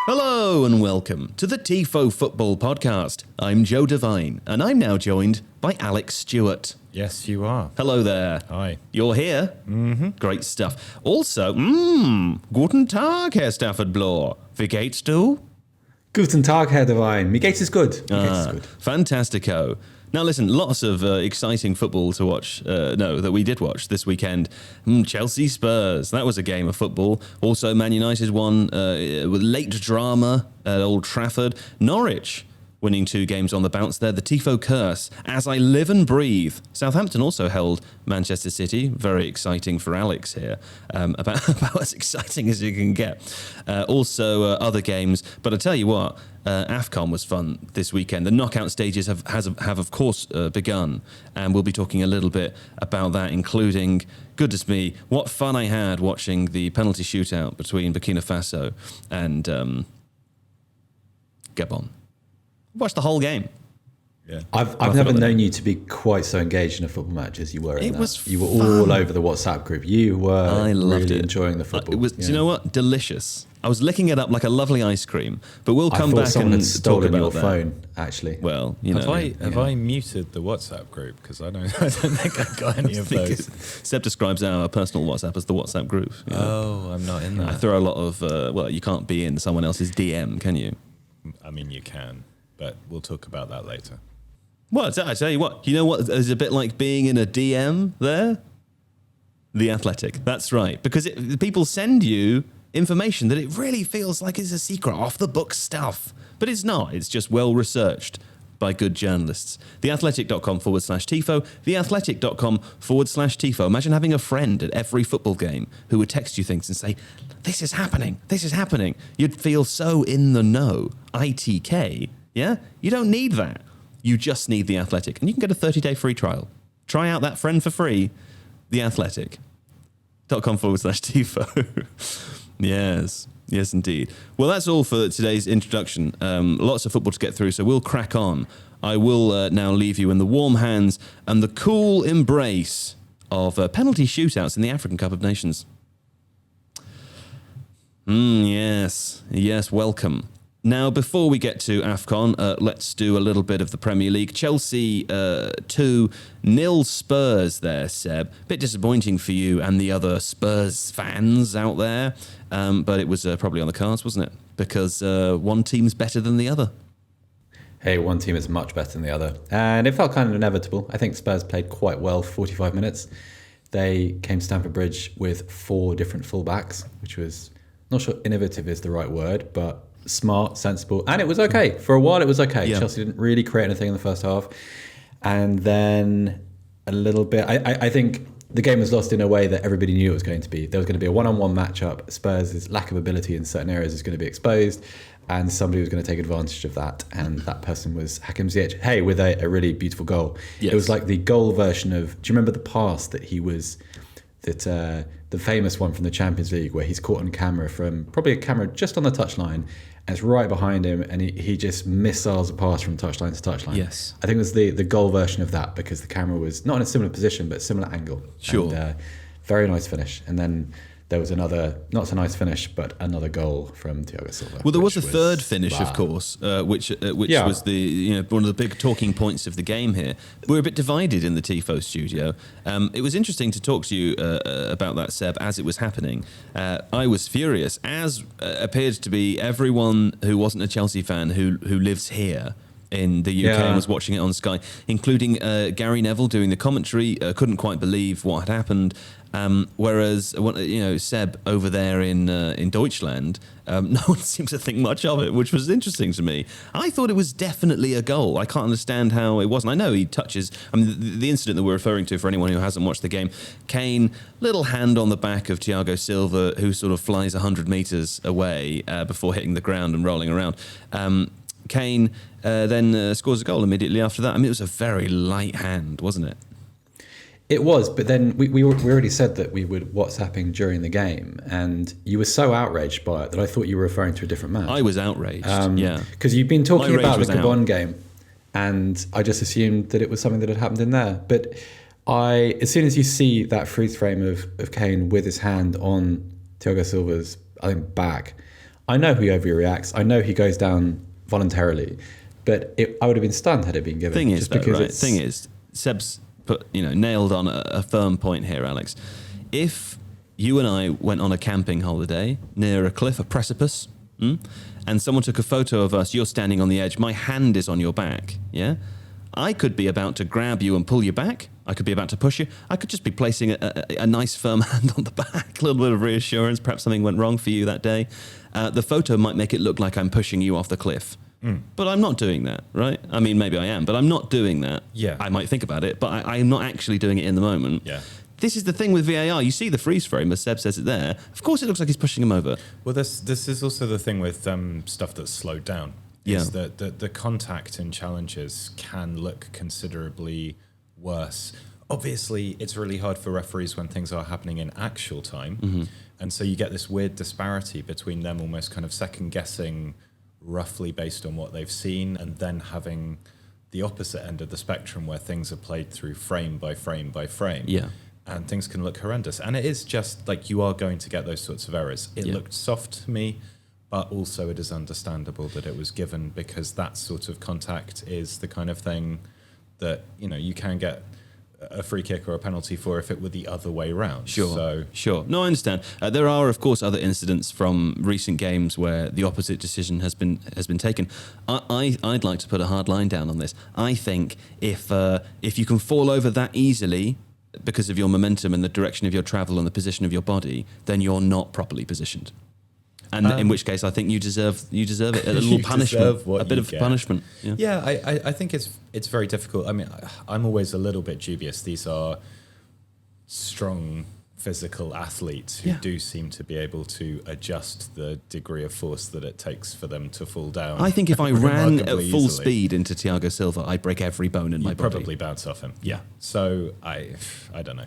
Hello and welcome to the Tifo Football Podcast. I'm Joe Devine and I'm now joined by Alex Stewart. Yes, you are. Hello there. Hi. You're here? Mm-hmm. Great stuff. Also, guten Tag, Herr Stafford Bloor. Wie geht's du? Guten Tag, Herr Devine. Mir geht's good. Fantastico. Now listen, lots of exciting football to watch, that we did watch this weekend. Chelsea Spurs, that was a game of football. Also Man United won with late drama at Old Trafford. Norwich winning 2 games on the bounce there. The Tifo curse, as I live and breathe. Southampton also held Manchester City. Very exciting for Alex here. About as exciting as you can get. Also other games. But I tell you what, AFCON was fun this weekend. The knockout stages have of course begun. And we'll be talking a little bit about that, including, goodness me, what fun I had watching the penalty shootout between Burkina Faso and Gabon. Watched the whole game. Yeah, I've never known you to be quite so engaged in a football match as you were in that. You were fun. all over the WhatsApp group. You were really enjoying the football. It was, do you know what? Delicious. I was licking it up like a lovely ice cream. But we'll come back someone and had stolen talk about your that. phone, actually. Well, you know. Have I muted the WhatsApp group? Because I don't think I got any of those. Seb describes our personal WhatsApp as the WhatsApp group. You know? Oh, I'm not in there. I throw a lot of, you can't be in someone else's DM, can you? I mean, you can, but we'll talk about that later. Well, I tell you what, you know what is a bit like being in a DM there? The Athletic. That's right. Because people send you information that it really feels like it's a secret, off the book stuff. But it's not. It's just well researched by good journalists. Theathletic.com/Tifo. Theathletic.com/Tifo. Imagine having a friend at every football game who would text you things and say, this is happening. This is happening. You'd feel so in the know. ITK. Yeah? You don't need that. You just need The Athletic. And you can get a 30-day free trial. Try out that friend for free. Theathletic.com/Tifo. Yes. Yes, indeed. Well, that's all for today's introduction. Lots of football to get through, so we'll crack on. I will now leave you in the warm hands and the cool embrace of penalty shootouts in the African Cup of Nations. Yes. Yes, welcome. Now, before we get to AFCON, let's do a little bit of the Premier League. Chelsea 2-0 Spurs there, Seb. Bit disappointing for you and the other Spurs fans out there, but it was probably on the cards, wasn't it? Because one team's better than the other. Hey, one team is much better than the other. And it felt kind of inevitable. I think Spurs played quite well for 45 minutes. They came to Stamford Bridge with 4 different fullbacks, which was, not sure innovative is the right word, but smart, sensible, and it was okay. For a while it was okay. Yeah. Chelsea didn't really create anything in the first half. And then a little bit, I think the game was lost in a way that everybody knew it was going to be. There was going to be a one-on-one matchup. Spurs' lack of ability in certain areas is going to be exposed, and somebody was going to take advantage of that, and that person was Hakim Ziyech. Hey, with a really beautiful goal. Yes. It was like the goal version of, do you remember the pass that he was, the famous one from the Champions League where he's caught on camera from probably a camera just on the touchline, and it's right behind him, and he just missiles a pass from touchline to touchline. Yes. I think it was the goal version of that, because the camera was not in a similar position, but similar angle. Sure. And, very nice finish. And then there was another, not so nice finish, but another goal from Thiago Silva. Well, there was a third finish, of course, which was the one of the big talking points of the game here. We're a bit divided in the Tifo studio. It was interesting to talk to you about that, Seb, as it was happening. I was furious, as appeared to be everyone who wasn't a Chelsea fan who lives here in the UK and was watching it on Sky, including Gary Neville doing the commentary. Couldn't quite believe what had happened. Whereas, Seb over there in Deutschland, no one seemed to think much of it, which was interesting to me. I thought it was definitely a goal. I can't understand how it wasn't. I know he touches, the incident that we're referring to, for anyone who hasn't watched the game, Kane, little hand on the back of Thiago Silva, who sort of flies 100 metres away before hitting the ground and rolling around. Kane then scores a goal immediately after that. It was a very light hand, wasn't it? It was, but then we already said that we would WhatsApping during the game, and you were so outraged by it that I thought you were referring to a different match. I was outraged, because you've been talking about the Gabon game, and I just assumed that it was something that had happened in there. But as soon as you see that freeze frame of Kane with his hand on Thiago Silva's, back, I know he overreacts. I know he goes down voluntarily, but I would have been stunned had it been given. Thing is, Seb's nailed on a firm point here, Alex. If you and I went on a camping holiday near a cliff, a precipice, and someone took a photo of us, you're standing on the edge, my hand is on your back, yeah? I could be about to grab you and pull you back. I could be about to push you. I could just be placing a nice firm hand on the back, a little bit of reassurance. Perhaps something went wrong for you that day. The photo might make it look like I'm pushing you off the cliff. But I'm not doing that, right? I mean, maybe I am, but I'm not doing that. Yeah. I might think about it, but I'm not actually doing it in the moment. Yeah. This is the thing with VAR. You see the freeze frame, as Seb says it there. Of course it looks like he's pushing him over. Well, this is also the thing with stuff that's slowed down. Is that the contact in challenges can look considerably worse. Obviously, it's really hard for referees when things are happening in actual time. And so you get this weird disparity between them almost kind of second-guessing roughly based on what they've seen, and then having the opposite end of the spectrum where things are played through frame by frame by frame. Yeah. And things can look horrendous. And it is just like you are going to get those sorts of errors. It looked soft to me, but also it is understandable that it was given because that sort of contact is the kind of thing that, you can get a free kick or a penalty for if it were the other way round. Sure. No, I understand. There are, of course, other incidents from recent games where the opposite decision has been taken. I'd like to put a hard line down on this. I think if you can fall over that easily because of your momentum and the direction of your travel and the position of your body, then you're not properly positioned. And in which case, I think you deserve it. A little punishment, a bit of punishment. Yeah, I think it's very difficult. I mean, I'm always a little bit dubious. These are strong physical athletes who do seem to be able to adjust the degree of force that it takes for them to fall down. I think if I ran at full speed into Thiago Silva, I'd break every bone in my body. You'd probably bounce off him. Yeah. So I don't know.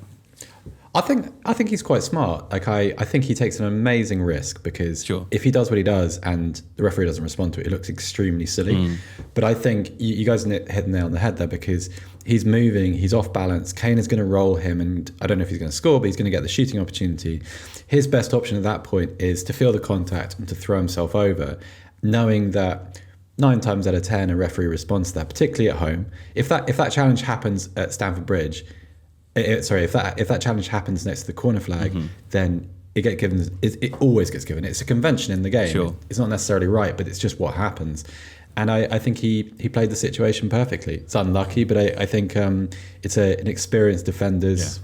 I think he's quite smart. Like I think he takes an amazing risk because if he does what he does and the referee doesn't respond to it, it looks extremely silly. But I think you guys hit the nail on the head there because he's moving, he's off balance. Kane is going to roll him, and I don't know if he's going to score, but he's going to get the shooting opportunity. His best option at that point is to feel the contact and to throw himself over, knowing that 9 times out of 10 a referee responds to that, particularly at home. If that challenge happens at Stamford Bridge. If that challenge happens next to the corner flag, then it gets given. It always gets given. It's a convention in the game. Sure. It's not necessarily right, but it's just what happens. And I think he played the situation perfectly. It's unlucky, but I think it's an experienced defender's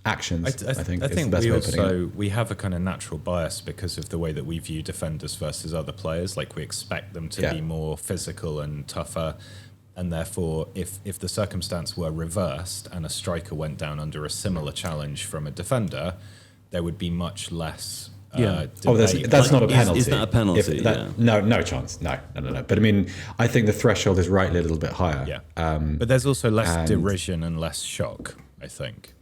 actions. I think it's the best way of putting it. We have a kind of natural bias because of the way that we view defenders versus other players. Like we expect them to be more physical and tougher. And therefore, if the circumstance were reversed and a striker went down under a similar challenge from a defender, there would be much less debate. That's not a penalty. Is that a penalty? No chance. No. But I mean, I think the threshold is rightly a little bit higher. Yeah. But there's also less derision and less shock, I think.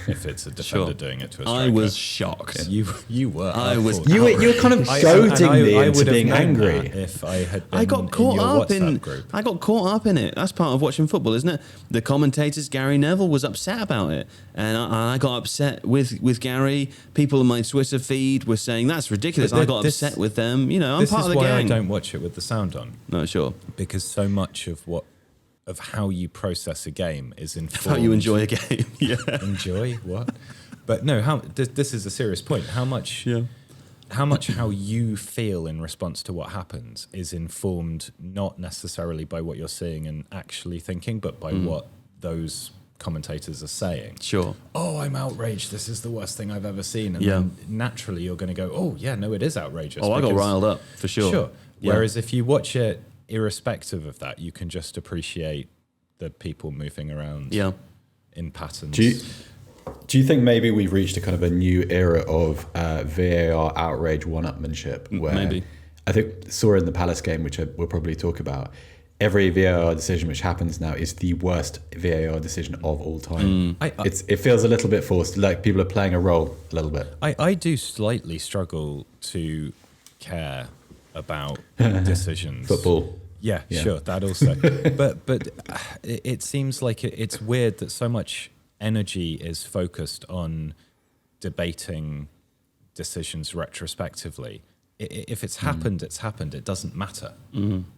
If it's a defender doing it to a striker. I was shocked. You were. You were kind of goading me into being angry. If I had been I got caught up in group. I got caught up in it. That's part of watching football, isn't it? The commentators, Gary Neville, was upset about it, and I got upset with Gary. People on my Twitter feed were saying that's ridiculous. I got upset with them. I'm part of the gang. This is why I don't watch it with the sound on. No, sure. Because so much of how you process a game is informed. How you enjoy a game. Yeah. Enjoy what? But no, this is a serious point. How much how you feel in response to what happens is informed not necessarily by what you're seeing and actually thinking, but by what those commentators are saying. Sure. Oh, I'm outraged. This is the worst thing I've ever seen. And then naturally you're going to go, oh, yeah, no, it is outrageous. Oh, I got riled up, for sure. Sure. Yeah. Whereas if you watch it irrespective of that, you can just appreciate the people moving around in patterns. Do you think maybe we've reached a kind of a new era of VAR outrage one-upmanship? Where Maybe. I think saw in the Palace game, which we'll probably talk about, every VAR decision which happens now is the worst VAR decision of all time. It feels a little bit forced, like people are playing a role a little bit. I do slightly struggle to care about decisions. Football. Yeah, sure, that also. but it seems like it's weird that so much energy is focused on debating decisions retrospectively, if it's happened, it's happened. It doesn't matter.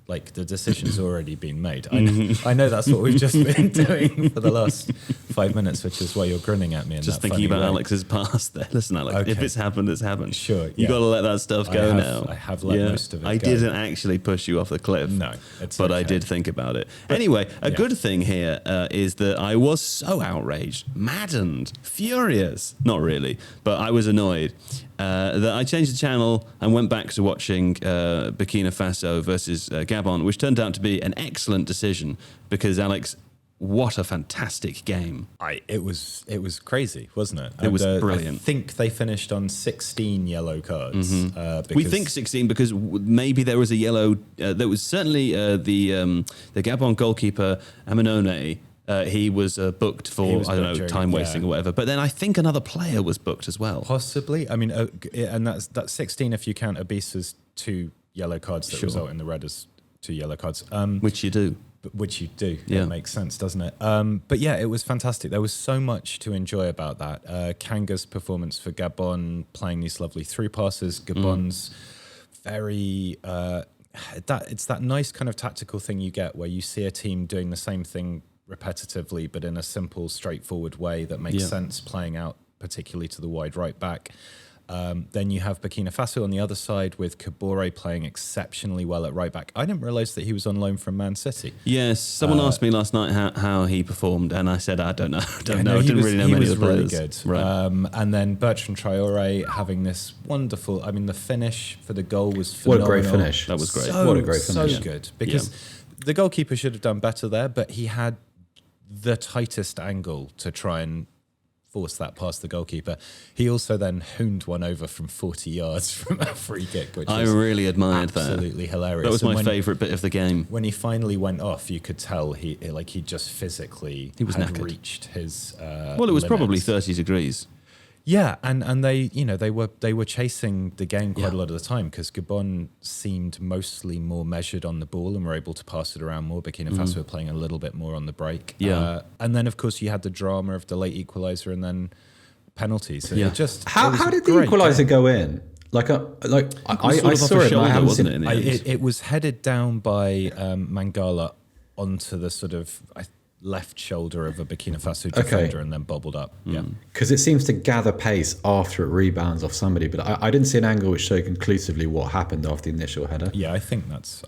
Like the decision's already been made. I know that's what we've just been doing for the last 5 minutes, which is why you're grinning at me. In just that thinking about way. Alex's past there. Listen, Alex, Okay. if it's happened, it's happened. Sure, You got to let that stuff go now. I have let most of it I go. didn't actually push you off the cliff. No, it's but I okay. did think about it. Anyway, a good thing here is that I was so outraged, maddened, furious. Not really, but I was annoyed. That I changed the channel and went back to watching Burkina Faso versus Gabon, which turned out to be an excellent decision because, Alex, what a fantastic game. It was crazy, wasn't it? It was brilliant. I think they finished on 16 yellow cards. We think 16 because maybe there was a yellow. There was certainly the Gabon goalkeeper, Amanone. He was booked for, I don't know, time wasting or whatever. But then I think another player was booked as well. Possibly. I mean, and that's 16 if you count Ibisa's 2 yellow cards that result in the red as 2 yellow cards. Which you do. Which you do. Yeah. It makes sense, doesn't it? But yeah, it was fantastic. There was so much to enjoy about that. Kanga's performance for Gabon, playing these lovely through passes. Gabon's very... it's that nice kind of tactical thing you get where you see a team doing the same thing repetitively, but in a simple, straightforward way that makes sense, playing out particularly to the wide right back. Then you have Burkina Faso on the other side with Kabore playing exceptionally well at right back. I didn't realise that he was on loan from Man City. Yes, someone asked me last night how he performed, and I said, I don't know. I didn't really know many of the players. He was Right. really good. And then Bertrand Traore having this wonderful, I mean, the finish for the goal was phenomenal. What a great finish. That was great. So, What a great finish. So good. Because the goalkeeper should have done better there, but he had the tightest angle to try and force that past the goalkeeper. He also then hooned one over from 40 yards from a free kick, which I really admired that. Absolutely hilarious. That was my favourite bit of the game. When he finally went off, you could tell he just physically He was had knackered. reached his Well, it was probably 30 degrees. Yeah, and they were chasing the game quite a lot of the time because Gabon seemed mostly more measured on the ball and were able to pass it around more. Burkina Faso were playing a little bit more on the break. Yeah. And then of course you had the drama of the late equaliser and then penalties. Yeah. How did the equaliser go in? I saw it, but I haven't seen it. It was headed down by Mangala onto the sort of left shoulder of a Burkina Faso defender and then bobbled up. Yeah, because it seems to gather pace after it rebounds off somebody, but I didn't see an angle which showed conclusively what happened after the initial header. Yeah, I think that's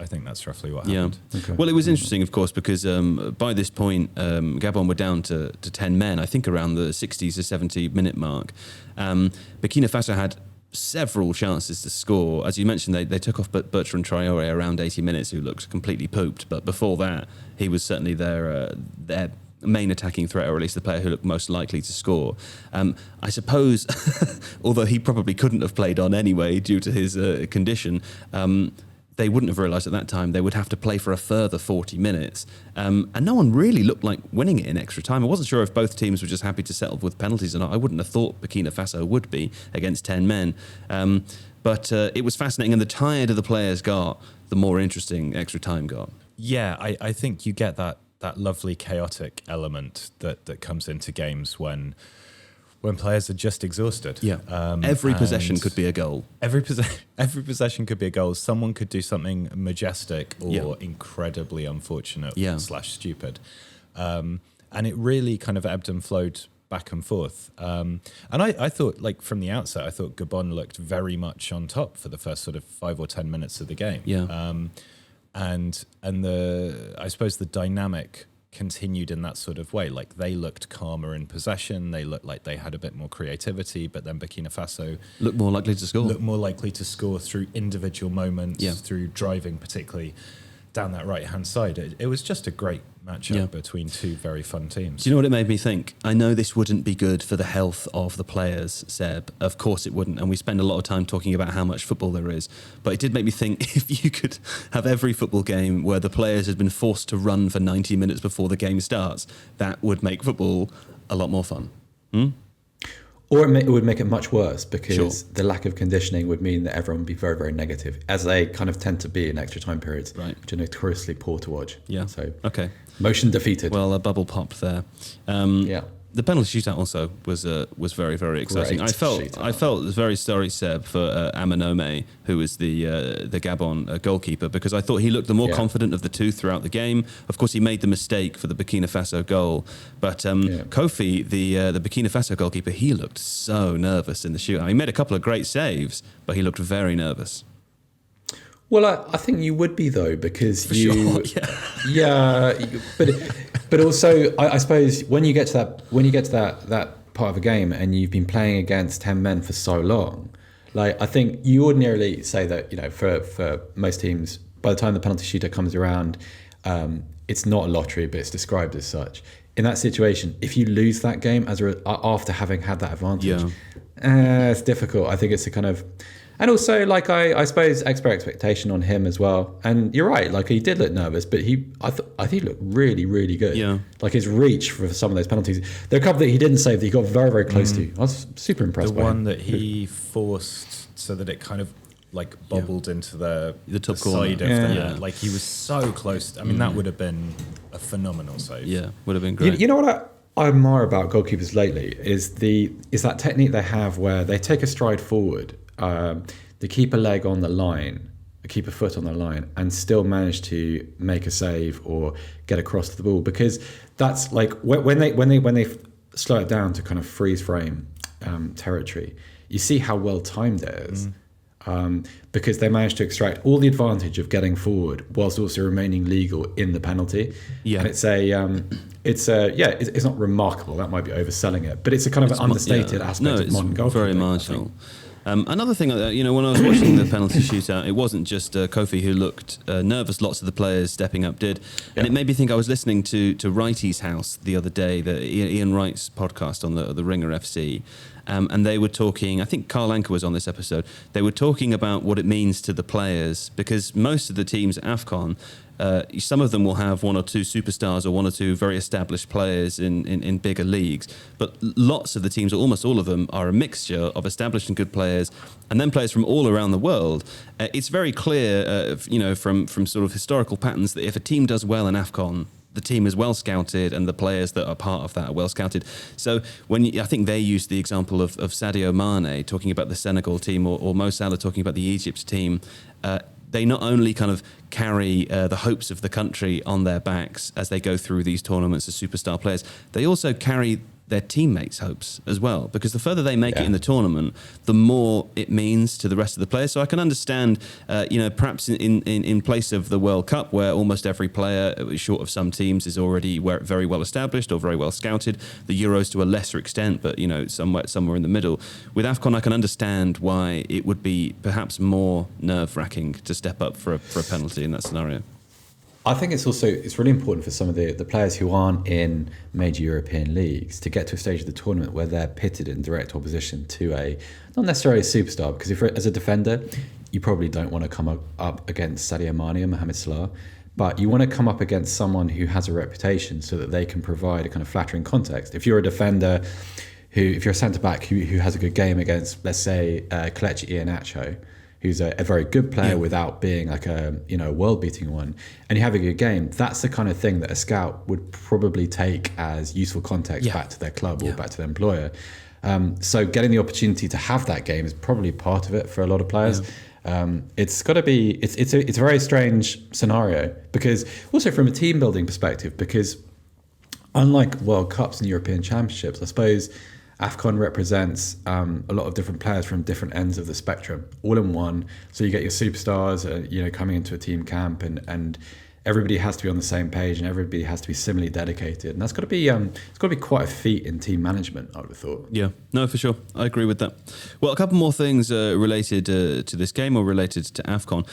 roughly what happened. Yeah. Okay. Well, it was interesting, of course, because by this point, Gabon were down to 10 men, I think around the 60 to 70 minute mark. Burkina Faso had several chances to score. As you mentioned, they took off Bertrand Traore around 80 minutes, who looked completely pooped. But before that, he was certainly their main attacking threat, or at least the player who looked most likely to score. I suppose, although he probably couldn't have played on anyway due to his condition, they wouldn't have realised at that time they would have to play for a further 40 minutes. And no one really looked like winning it in extra time. I wasn't sure if both teams were just happy to settle with penalties or not. I wouldn't have thought Burkina Faso would be against 10 men. But it was fascinating, and the tireder the players got, the more interesting extra time got. Yeah, I think you get that lovely chaotic element that comes into games when players are just exhausted. Yeah. Every possession could be a goal. Every possession could be a goal. Someone could do something majestic or incredibly unfortunate / stupid. And it really kind of ebbed and flowed back and forth. And I thought, like, from the outset, I thought Gabon looked very much on top for the first sort of 5 or 10 minutes of the game. Yeah. And I suppose the dynamic continued in that sort of way. Like, they looked calmer in possession. They looked like they had a bit more creativity, but then Burkina Faso looked more likely to score through individual moments, through driving particularly down that right-hand side. It was just a great matchup between two very fun teams. Do you know what it made me think? I know this wouldn't be good for the health of the players, Seb. Of course it wouldn't. And we spend a lot of time talking about how much football there is. But it did make me think, if you could have every football game where the players had been forced to run for 90 minutes before the game starts, that would make football a lot more fun. Or it would make it much worse, because the lack of conditioning would mean that everyone would be very, very negative, as they kind of tend to be in extra time periods, which are notoriously poor to watch. Yeah. So, okay. Motion defeated. Well, a bubble popped there. The penalty shootout also was very, very exciting. Great I felt very sorry, Seb, for Amanome, who was the Gabon goalkeeper, because I thought he looked the more confident of the two throughout the game. Of course, he made the mistake for the Burkina Faso goal, but Kofi, the Burkina Faso goalkeeper, he looked so nervous in the shootout. He made a couple of great saves, but he looked very nervous. Well, I think you would be though, because but also I suppose when you get to that part of a game and you've been playing against 10 men for so long, like I think you ordinarily say that, you know, for most teams, by the time the penalty shootout comes around, it's not a lottery, but it's described as such. In that situation, if you lose that game after having had that advantage, it's difficult. I think it's a kind of. And also, like I suppose, expectation on him as well. And you're right, like he did look nervous, but I think he looked really, really good. Yeah. Like his reach for some of those penalties. There are a couple that he didn't save that he got very, very close to. I was super impressed by him. The one that he forced so that it kind of like bobbled into the top side of the like he was so close. I mean, that would have been a phenomenal save. Yeah, would have been great. You know what I admire about goalkeepers lately is that technique they have where they take a stride forward. They keep a leg on the line, keep a foot on the line, and still manage to make a save or get across to the ball. Because that's like when they slow it down to kind of freeze frame territory, you see how well timed it is. Because they managed to extract all the advantage of getting forward whilst also remaining legal in the penalty. Yeah, and it's not remarkable. That might be overselling it, but it's a kind of an understated aspect of modern golf. Very marginal. Another thing, when I was watching the penalty shootout, it wasn't just Kofi who looked nervous. Lots of the players stepping up did. And it made me think I was listening to Wrighty's House the other day, the Ian Wright's podcast on the Ringer FC. And they were talking, I think Carl Anker was on this episode, they were talking about what it means to the players, because most of the teams at AFCON, some of them will have one or two superstars or one or two very established players in bigger leagues. But lots of the teams, or almost all of them, are a mixture of established and good players and then players from all around the world. It's very clear, from sort of historical patterns that if a team does well in AFCON, the team is well scouted and the players that are part of that are well scouted. So I think they used the example of Sadio Mane talking about the Senegal team or Mo Salah talking about the Egypt team. They not only kind of carry the hopes of the country on their backs as they go through these tournaments as superstar players, they also carry their teammates' hopes as well, because the further they make it in the tournament, the more it means to the rest of the players. So I can understand, perhaps in place of the World Cup, where almost every player, short of some teams, is already very well established or very well scouted. The Euros to a lesser extent, but somewhere in the middle. With AFCON, I can understand why it would be perhaps more nerve-wracking to step up for a penalty in that scenario. I think it's really important for some of the players who aren't in major European leagues to get to a stage of the tournament where they're pitted in direct opposition to not necessarily a superstar, because if as a defender, you probably don't want to come up against Sadio Mane or Mohamed Salah, but you want to come up against someone who has a reputation so that they can provide a kind of flattering context. If you're a defender if you're a centre-back who has a good game against, let's say, Kelechi Iheanacho, who's a very good player without being like a world-beating one, and you have a good game, that's the kind of thing that a scout would probably take as useful context back to their club or back to their employer. So getting the opportunity to have that game is probably part of it for a lot of players. It's got to be. It's a very strange scenario, because also from a team building perspective, because unlike World Cups and European Championships, I suppose AFCON represents a lot of different players from different ends of the spectrum, all in one. So you get your superstars, coming into a team camp, and everybody has to be on the same page, and everybody has to be similarly dedicated. And that's got to be it's got to be quite a feat in team management, I would have thought. Yeah, no, for sure, I agree with that. Well, a couple more things related to this game, or related to AFCON.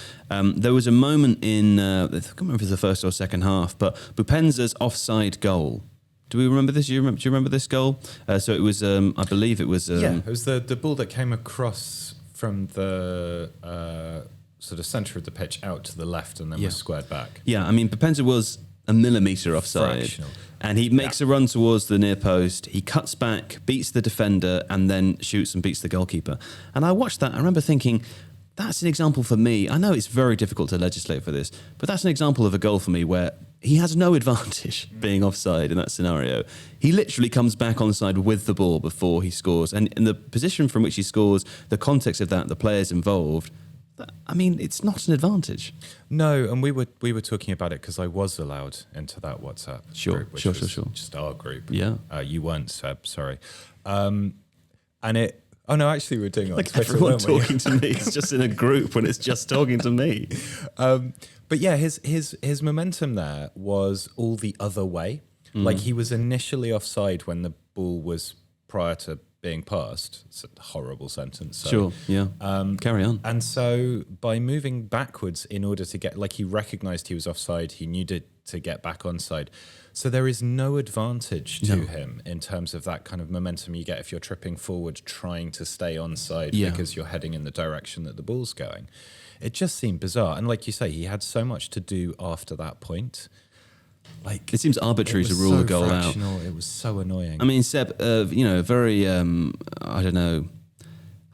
There was a moment in I can't remember if it was the first or second half, but Bupenza's offside goal. Do we remember this? Do you remember this goal? So it was, I believe it was... it was the ball that came across from the sort of centre of the pitch out to the left and then was squared back. Yeah, I mean, Bupenza was a millimetre offside. Fractional. And he makes a run towards the near post. He cuts back, beats the defender, and then shoots and beats the goalkeeper. And I watched that. I remember thinking, that's an example for me. I know it's very difficult to legislate for this, but that's an example of a goal for me where he has no advantage being offside in that scenario. He literally comes back onside with the ball before he scores. And in the position from which he scores, the context of that, the players involved, I mean, it's not an advantage. No, and we were talking about it because I was allowed into that WhatsApp group, which was just our group. Yeah. You weren't, Seb, sorry. And it... Oh no! Actually, we're doing it on like Twitter, everyone talking to me. It's just in a group when it's just talking to me. But yeah, his momentum there was all the other way. Like he was initially offside when the ball was prior to being passed. It's a horrible sentence. So. Sure. Yeah. Carry on. And so by moving backwards in order to get, like, he recognised he was offside. He knew to get back onside. So there is no advantage to him in terms of that kind of momentum you get if you're tripping forward trying to stay onside because you're heading in the direction that the ball's going. It just seemed bizarre. And like you say, he had so much to do after that point. Like, it seems arbitrary to rule a goal out. It was so annoying. I mean, Seb, very, I don't know,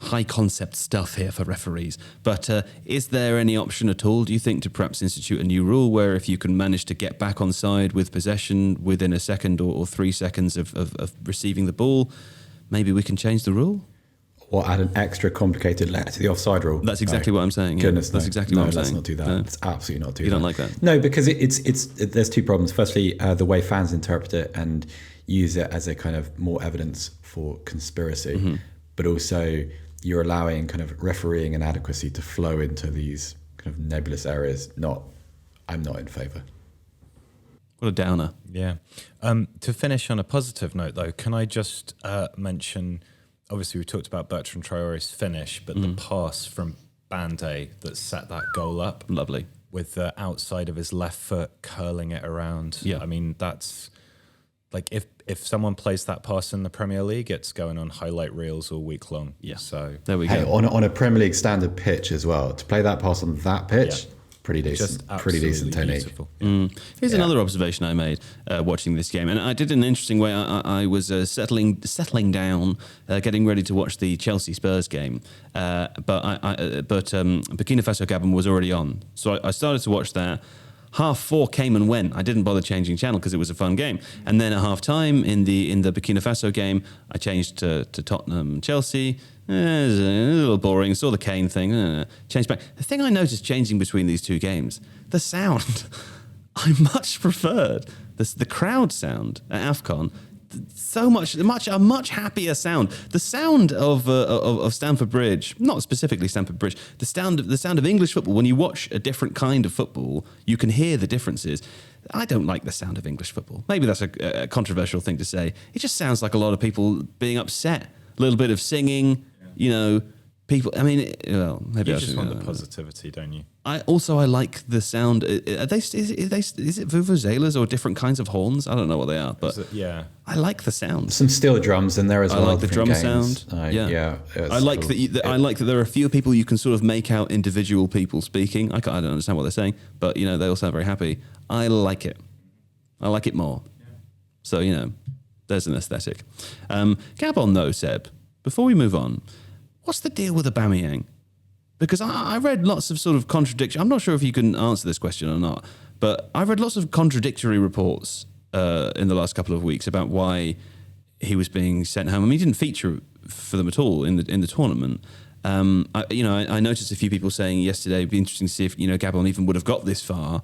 high concept stuff here for referees. But is there any option at all, do you think, to perhaps institute a new rule where if you can manage to get back on side with possession within a second or 3 seconds of receiving the ball, maybe we can change the rule? Or add an extra complicated letter to the offside rule? That's exactly what I'm saying. Goodness, that's exactly what I'm saying. Let's not do that. No. Let's absolutely not do that. You don't like that? No, because there's 2 problems. Firstly, the way fans interpret it and use it as a kind of more evidence for conspiracy, but also you're allowing kind of refereeing inadequacy to flow into these kind of nebulous areas. I'm not in favour. What a downer. Yeah. To finish on a positive note, though, can I just mention, obviously we talked about Bertrand Traore's finish, but the pass from Bandé that set that goal up. Lovely. With the outside of his left foot curling it around. Yeah. I mean, that's... Like, if someone plays that pass in the Premier League, it's going on highlight reels all week long. Yeah. So there we go. go. On a Premier League standard pitch as well, to play that pass on that pitch, pretty decent. Pretty decent technique. Here's another observation I made watching this game, and I did it in an interesting way. I was settling down, getting ready to watch the Chelsea Spurs game, but Burkina Faso Gabon was already on, so I started to watch that. 4:30 came and went. I didn't bother changing channel because it was a fun game. And then at half time in the Burkina Faso game, I changed to Tottenham Chelsea. It was a little boring. Saw the Kane thing. Changed back. The thing I noticed changing between these 2 games, the sound. I much preferred the crowd sound at AFCON. So a much happier sound. The sound of Stamford Bridge, not specifically Stamford Bridge, the sound of English football. When you watch a different kind of football, you can hear the differences. I don't like the sound of English football. Maybe that's a controversial thing to say. It just sounds like a lot of people being upset. A little bit of singing, people. I mean, maybe you just want the positivity, don't you? I like the sound. Is it vuvuzelas or different kinds of horns? I don't know what they are, but I like the sound. Some steel drums in there as well. I like the drum sound. I like cool. I like that there are a few people you can sort of make out individual people speaking. I don't understand what they're saying, but they all sound very happy. I like it. I like it more. Yeah. So there's an aesthetic. Gabon though, Seb. Before we move on, what's the deal with Aubameyang? Because I read lots of sort of contradiction. I'm not sure if you can answer this question or not, but I've read lots of contradictory reports in the last couple of weeks about why he was being sent home. I mean, he didn't feature for them at all in the tournament. I noticed a few people saying yesterday it'd be interesting to see if Gabon even would have got this far.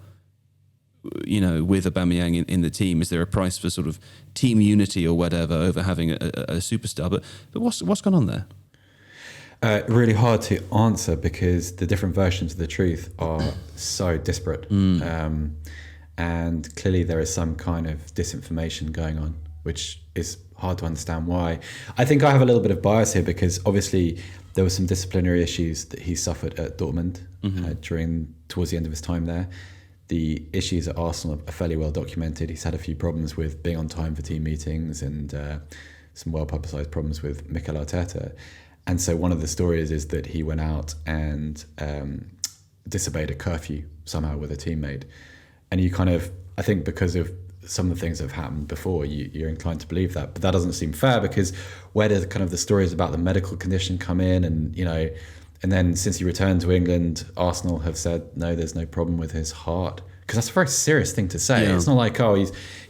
With Aubameyang in the team, is there a price for sort of team unity or whatever over having a superstar? But what's gone on there? Really hard to answer because the different versions of the truth are so disparate. And clearly there is some kind of disinformation going on, which is hard to understand why. I think I have a little bit of bias here because obviously there were some disciplinary issues that he suffered at Dortmund towards the end of his time there. The issues at Arsenal are fairly well documented. He's had a few problems with being on time for team meetings and some well-publicised problems with Mikel Arteta. And so one of the stories is that he went out and disobeyed a curfew somehow with a teammate. And you kind of, I think because of some of the things that have happened before, you're inclined to believe that. But that doesn't seem fair because where does kind of the stories about the medical condition come in? And, And then since he returned to England, Arsenal have said, no, there's no problem with his heart. Because that's a very serious thing to say. Yeah. It's not like,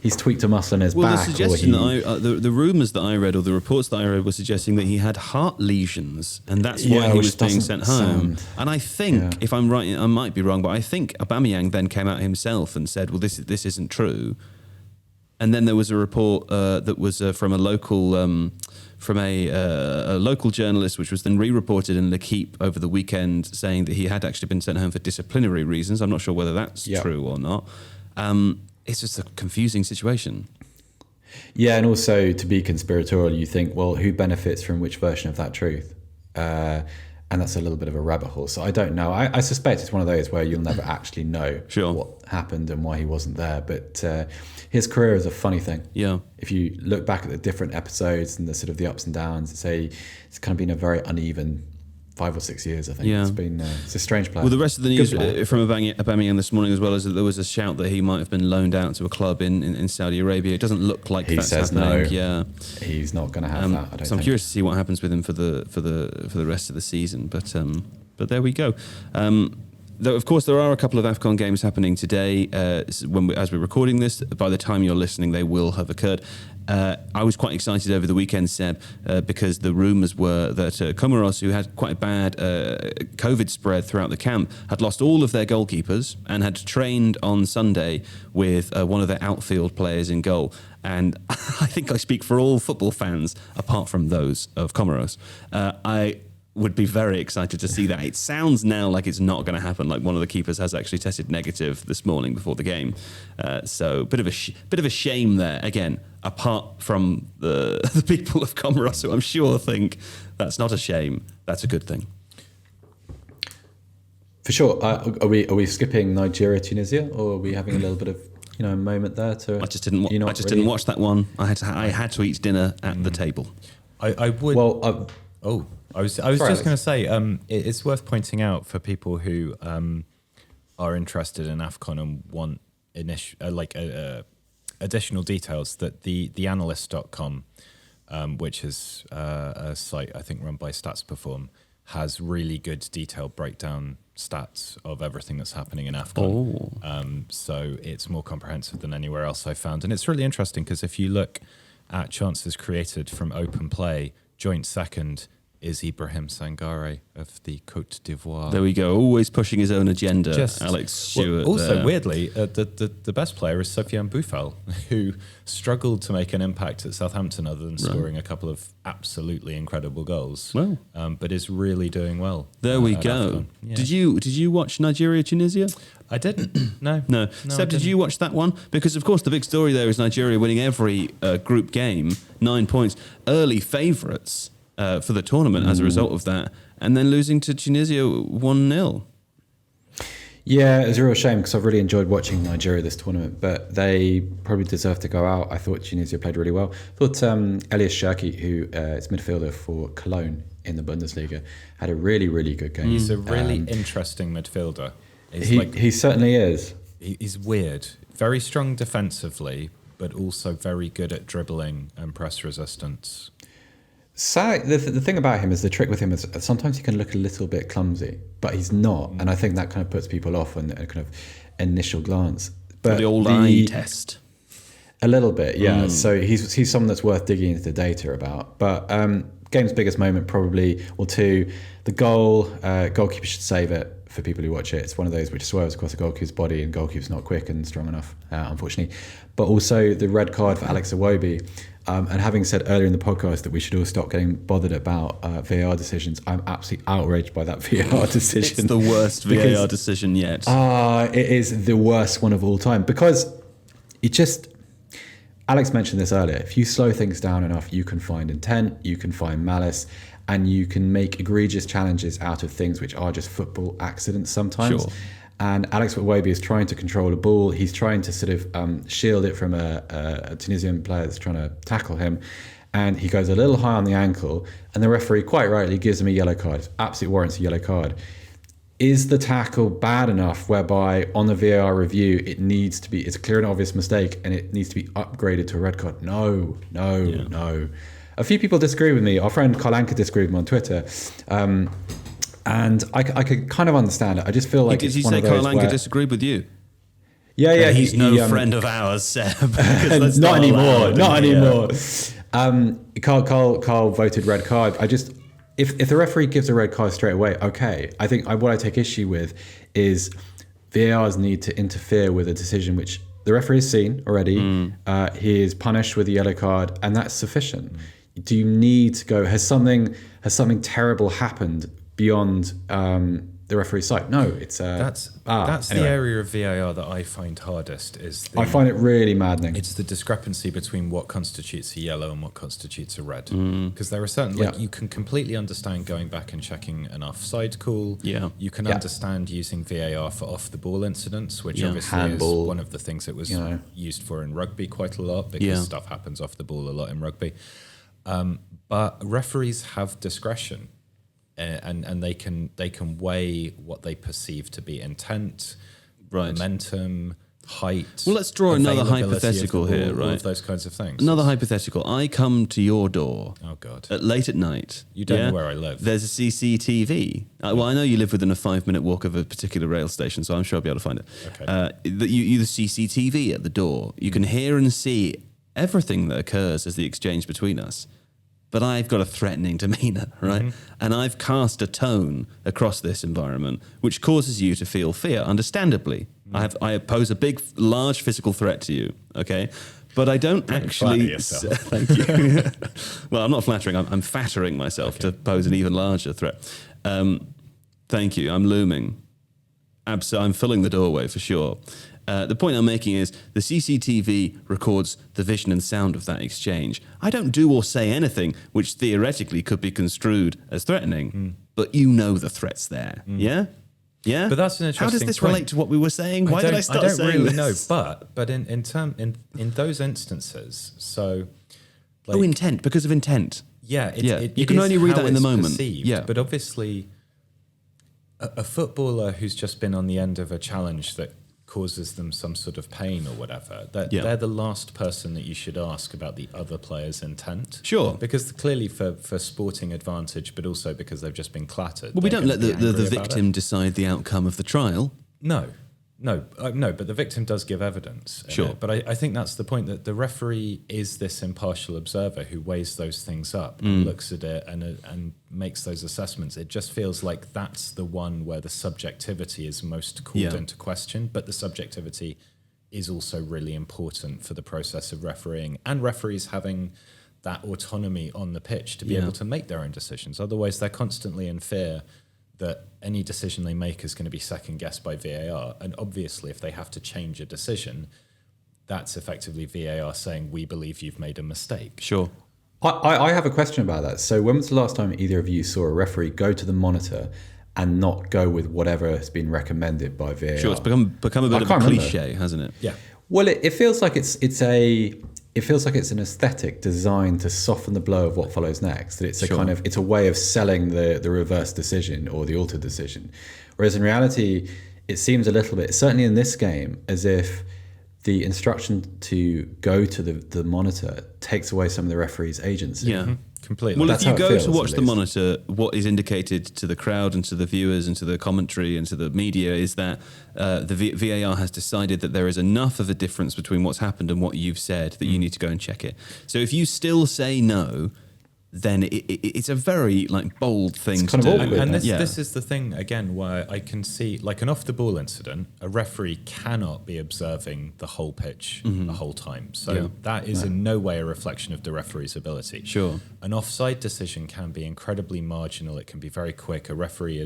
he's tweaked a muscle in his back. The suggestion the rumours that I read, or the reports that I read, were suggesting that he had heart lesions, and that's why he was being sent home. And I think, if I'm right, I might be wrong, but I think Aubameyang then came out himself and said, well, this isn't true. And then there was a report that was from a local... from a local journalist, which was then re-reported in L'Equipe over the weekend, saying that he had actually been sent home for disciplinary reasons. I'm not sure whether that's true or not. It's just a confusing situation. Yeah, and also to be conspiratorial, you think, well, who benefits from which version of that truth? And that's a little bit of a rabbit hole. So I don't know. I suspect it's one of those where you'll never actually know what happened and why he wasn't there. But his career is a funny thing. Yeah. If you look back at the different episodes and the sort of the ups and downs, it's kind of been a very uneven 5 or 6 years, I think. Yeah. It's a strange player. Well, the rest of the news from Aubameyang this morning as well is that there was a shout that he might have been loaned out to a club in Saudi Arabia. It doesn't look like that's happening. No. Yeah. He's not going to have that, I don't think. I'm curious to see what happens with him for the rest of the season. But there we go. Though, of course, there are a couple of AFCON games happening today. As we're recording this, by the time you're listening, they will have occurred. I was quite excited over the weekend, Seb, because the rumours were that Comoros, who had quite a bad COVID spread throughout the camp, had lost all of their goalkeepers and had trained on Sunday with one of their outfield players in goal. And I think I speak for all football fans, apart from those of Comoros. I would be very excited to see that. It sounds now like it's not going to happen. Like one of the keepers has actually tested negative this morning before the game. So bit of a shame there. Again, apart from the people of Comoros, who I'm sure think that's not a shame. That's a good thing. For sure. Are we skipping Nigeria, Tunisia, or are we having a little bit of a moment there to? I just didn't watch that one. I had to eat dinner at the table. I would. Well. I was just going to say, it's worth pointing out for people who are interested in AFCON and want additional details that the analyst.com, which is a site I think run by Stats Perform, has really good detailed breakdown stats of everything that's happening in AFCON. So it's more comprehensive than anywhere else I found. And it's really interesting because if you look at chances created from open play, joint second is Ibrahim Sangare of the Côte d'Ivoire. There we go. Always pushing his own agenda, Alex Stewart. Also, weirdly, the best player is Sofiane Boufal, who struggled to make an impact at Southampton other than scoring a couple of absolutely incredible goals. Well, but is really doing well. There we go. Yeah. Did you watch Nigeria, Tunisia? I didn't. No. Seb, did you watch that one? Because, of course, the big story there is Nigeria winning every group game, 9 points, early favourites for the tournament as a result of that, and then losing to Tunisia 1-0. Yeah, it was a real shame because I've really enjoyed watching Nigeria this tournament, but they probably deserve to go out. I thought Tunisia played really well. I thought Elias Shaki, who is midfielder for Cologne in the Bundesliga, had a really, really good game. He's a really interesting midfielder. He certainly is. He's weird. Very strong defensively, but also very good at dribbling and press resistance. So the thing about him is the trick with him is sometimes he can look a little bit clumsy, but he's not, and I think that kind of puts people off on a kind of initial glance. But the old eye test, a little bit, yeah. So he's someone that's worth digging into the data about. But game's biggest moment probably, or two, the goal. Goalkeeper should save it. For people who watch it, it's one of those which swerves across the goalkeeper's body, and goalkeeper's not quick and strong enough, unfortunately. But also the red card for Alex Iwobi. And having said earlier in the podcast that we should all stop getting bothered about VAR decisions, I'm absolutely outraged by that VAR decision. It's the worst VAR decision yet. It is the worst one of all time because it just... Alex mentioned this earlier. If you slow things down enough, you can find intent, you can find malice, and you can make egregious challenges out of things which are just football accidents sometimes. Sure. And Alex Iwobi is trying to control a ball. He's trying to sort of shield it from a Tunisian player that's trying to tackle him. And he goes a little high on the ankle. And the referee, quite rightly, gives him a yellow card. Absolutely warrants a yellow card. Is the tackle bad enough whereby on the VAR review, it's a clear and obvious mistake and it needs to be upgraded to a red card? No. A few people disagree with me. Our friend Carl Anka disagreed with me on Twitter. And I could kind of understand it. I just feel like did you say Carl Anka disagreed with you? Yeah. He's no friend of ours, Seb. Not anymore. Carl voted red card. If the referee gives a red card straight away, okay. I think what I take issue with is VAR's need to interfere with a decision which the referee has seen already. He is punished with a yellow card, and that's sufficient. Do you need to go? Has something terrible happened beyond the referee's sight? No, it's that's anyway. the area of VAR that I find hardest. I find it really maddening. It's the discrepancy between what constitutes a yellow and what constitutes a red. Because there are certain, you can completely understand going back and checking an offside call. Yeah. You can understand using VAR for off the ball incidents, which obviously handball, is one of the things that was used for in rugby quite a lot, because stuff happens off the ball a lot in rugby. But referees have discretion. And they can weigh what they perceive to be intent, momentum, height. Well, let's draw another hypothetical here, right? All of those kinds of things. Another hypothetical. I come to your door. Oh God! Late at night. You don't know where I live. There's a CCTV. Well, I know you live within a 5-minute walk of a particular rail station, so I'm sure I'll be able to find it. Okay. You the CCTV at the door. You can hear and see everything that occurs as the exchange between us. But I've got a threatening demeanour, right? And I've cast a tone across this environment which causes you to feel fear, understandably. I pose a big, large physical threat to you, okay? But I don't actually... Thank you. Well, I'm not flattering. I'm fattering myself to pose an even larger threat. Thank you. I'm looming. I'm filling the doorway for sure. The point I'm making is the CCTV records the vision and sound of that exchange. I don't do or say anything which theoretically could be construed as threatening, but you know the threat's there. Yeah? Yeah? But that's an interesting How does this point. relate to what we were saying? Why did I start saying I don't really this? know, but in those instances, so... intent, because of intent. Yeah, you can only read that in the moment. Perceived, but obviously a footballer who's just been on the end of a challenge that causes them some sort of pain or whatever, they're the last person that you should ask about the other player's intent. Sure. Because clearly for sporting advantage, but also because they've just been clattered. Well, we don't let the victim decide the outcome of the trial. No, but the victim does give evidence. Sure. But I think that's the point, that the referee is this impartial observer who weighs those things up and looks at it and makes those assessments. It just feels like that's the one where the subjectivity is most called into question, but the subjectivity is also really important for the process of refereeing, and referees having that autonomy on the pitch to be able to make their own decisions. Otherwise, they're constantly in fear that any decision they make is going to be second-guessed by VAR. And obviously, if they have to change a decision, that's effectively VAR saying, we believe you've made a mistake. Sure. I have a question about that. So when was the last time either of you saw a referee go to the monitor and not go with whatever has been recommended by VAR? Sure, it's become a bit of a cliche, hasn't it? Yeah. Well, it feels like it's an aesthetic designed to soften the blow of what follows next. That it's it's a way of selling the reverse decision or the altered decision. Whereas in reality, it seems a little bit, certainly in this game, as if the instruction to go to the monitor takes away some of the referee's agency. Yeah. Completely. Well, That's if you how it go feels, to watch at the least. monitor, what is indicated to the crowd and to the viewers and to the commentary and to the media is that the VAR has decided that there is enough of a difference between what's happened and what you've said that you need to go and check it. So if you still say no, then it's a very bold thing to do. And this is the thing, again, where I can see, like an off-the-ball incident, a referee cannot be observing the whole pitch the whole time. So that is in no way a reflection of the referee's ability. Sure. An offside decision can be incredibly marginal. It can be very quick. A referee